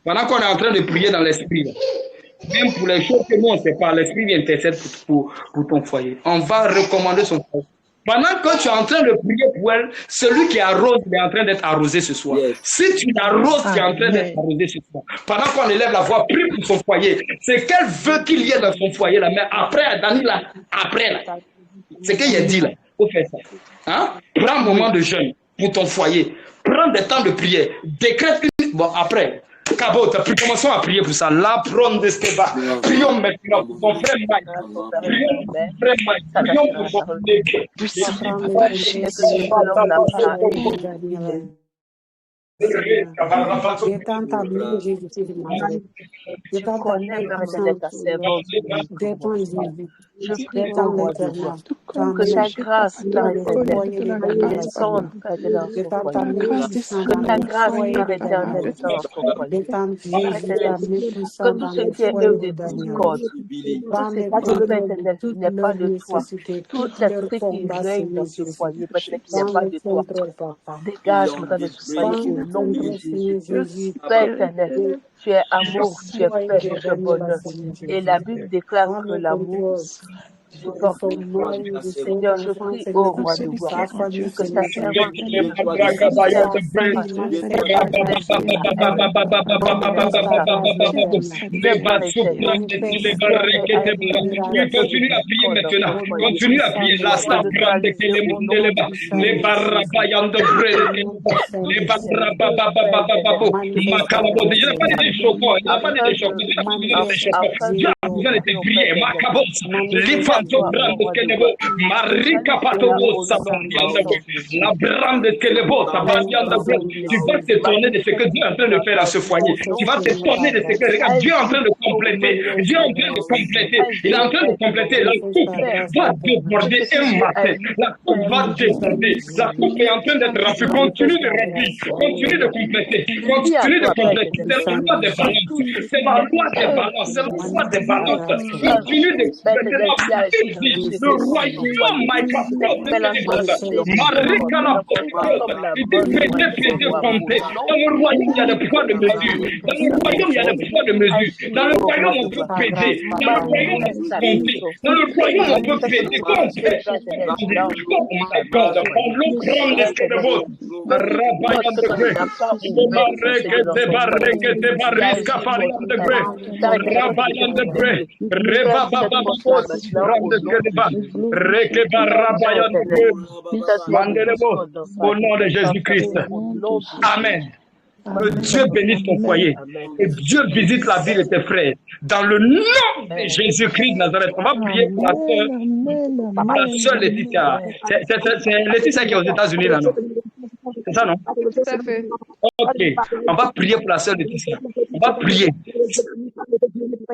Pendant qu'on est en train de prier dans l'esprit, même pour les choses que nous on ne sait pas, l'esprit intercède pour ton foyer. On va recommander son foyer. Pendant que tu es en train de prier pour elle, celui qui arrose est en train d'être arrosé ce soir. Yes. Si tu l'arroses, tu es en train d'être arrosé ce soir. Pendant qu'on élève la voix, prie pour son foyer. C'est qu'elle veut qu'il y ait dans son foyer là. Mais après, Daniela, après là, c'est qu'il a dit là. Il faut faire ça. Hein? Prends un moment de jeûne pour ton foyer. Prends des temps de prière. Décrète une. Bon, après. Cabot, puis commençons à prier pour ça. La prône de Stéba. Prions maintenant pour ton frère Mike. Prions pour ton frère Mike. Prions pour ton Je prie pour moi de toi. Que ta grâce descende, Père de l'enfant. Que ta grâce, Père éternel, descende. Que tout ce qui est œuvre de discorde, tout ce qui n'est pas de toi, tout l'esprit qui règne dans ce foyer, parce qu'il n'y a pas de toi, dégage maintenant de ce foyer au nom de Jésus. Père éternel, tu es amour, tu es paix, tu es bonheur. Et la Bible déclare que l'amour supporte. Seigneur, je prie au roi de gloire que ta servante continue à prier maintenant. Continue à prier. La sabrande que les barrabayans de les barrababababababo. Macabo. Il n'y a pas de chocolat. Il n'y a pas de chocolat. Il y a besoin de te prier. Macabo. Lifanto brande que les beaux. Marika patobo sabandianda. La brande que les beaux sabandianda. Tu vas te tourner de ce que Dieu est en train de faire à ce foyer. Tu vas te tourner de ce que regarde Dieu est en train de compléter. Dieu est en train de compléter. Il est en train de compléter. La coupe va déborder un matin. La coupe va déborder. La coupe est en train d'être remplie. Continue de remplir. Continue de compléter. Continue de compléter. C'est la loi des balances. C'est la loi des balances. C'est la loi des balances. Continue de compléter. Le royaume, my God, il dit péter, compter. Dans le royaume, il y a des poids de mesure. Dans le royaume, il y a des poids de mesure. Dans le royaume, on peut péter. Dans le royaume, on peut compter. Dans le royaume, on peut péter. Quand on pète, oh my God, l'eau grande est de votre. Rabayan de gré. Rabayan de gré. Au nom de Jésus-Christ. Amen. Que Dieu bénisse ton foyer. Et Dieu visite la vie de tes frères. Dans le nom de Jésus-Christ de Nazareth. On va prier pour la sœur Laetitia. C'est Laetitia qui est aux États-Unis là, non? C'est ça, non? Tout à fait. Ok. On va prier pour la sœur Laetitia. On va prier.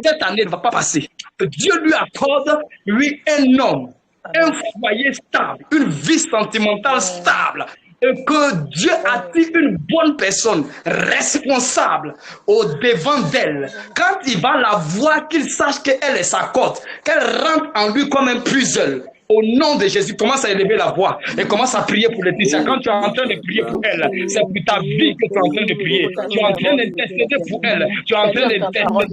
Cette année ne va pas passer. Que Dieu lui accorde, lui, un homme, un foyer stable, une vie sentimentale stable. Et que Dieu attire une bonne personne responsable au devant d'elle. Quand il va la voir, qu'il sache qu'elle est sa côte, qu'elle rentre en lui comme un puzzle. Au nom de Jésus, commence à élever la voix et commence à prier pour Laetitia. Quand tu es en train de prier pour elle, c'est pour ta vie que tu es en train de prier. Tu es en train d'intercéder pour elle. Tu es en train d'intercéder pour elle.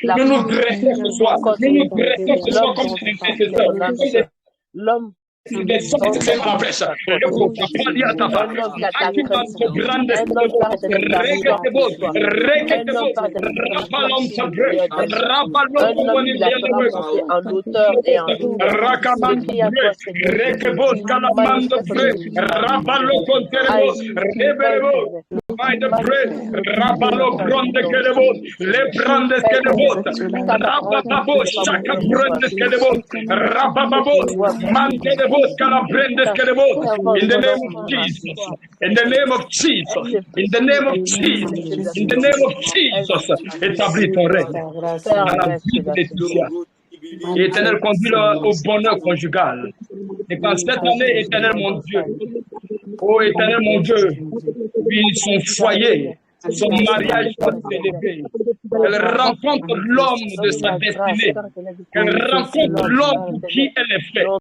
Ne nous dressons ce soir. Ne nous dressons ce soir comme des intercesseurs. L'homme. Des sortes de m'empêchent. In the name of Jesus, in the name of Jesus, in the name of Jesus, in the name of Jesus, établis ton règne dans la vie de Laetitia. Éternel, conduis-le au bonheur conjugal. Et quand cette année, Éternel mon Dieu, oh Éternel mon Dieu, puis son foyer, son mariage va s'élever. Elle rencontre l'homme de sa destinée. Elle rencontre l'homme pour qui elle est faite.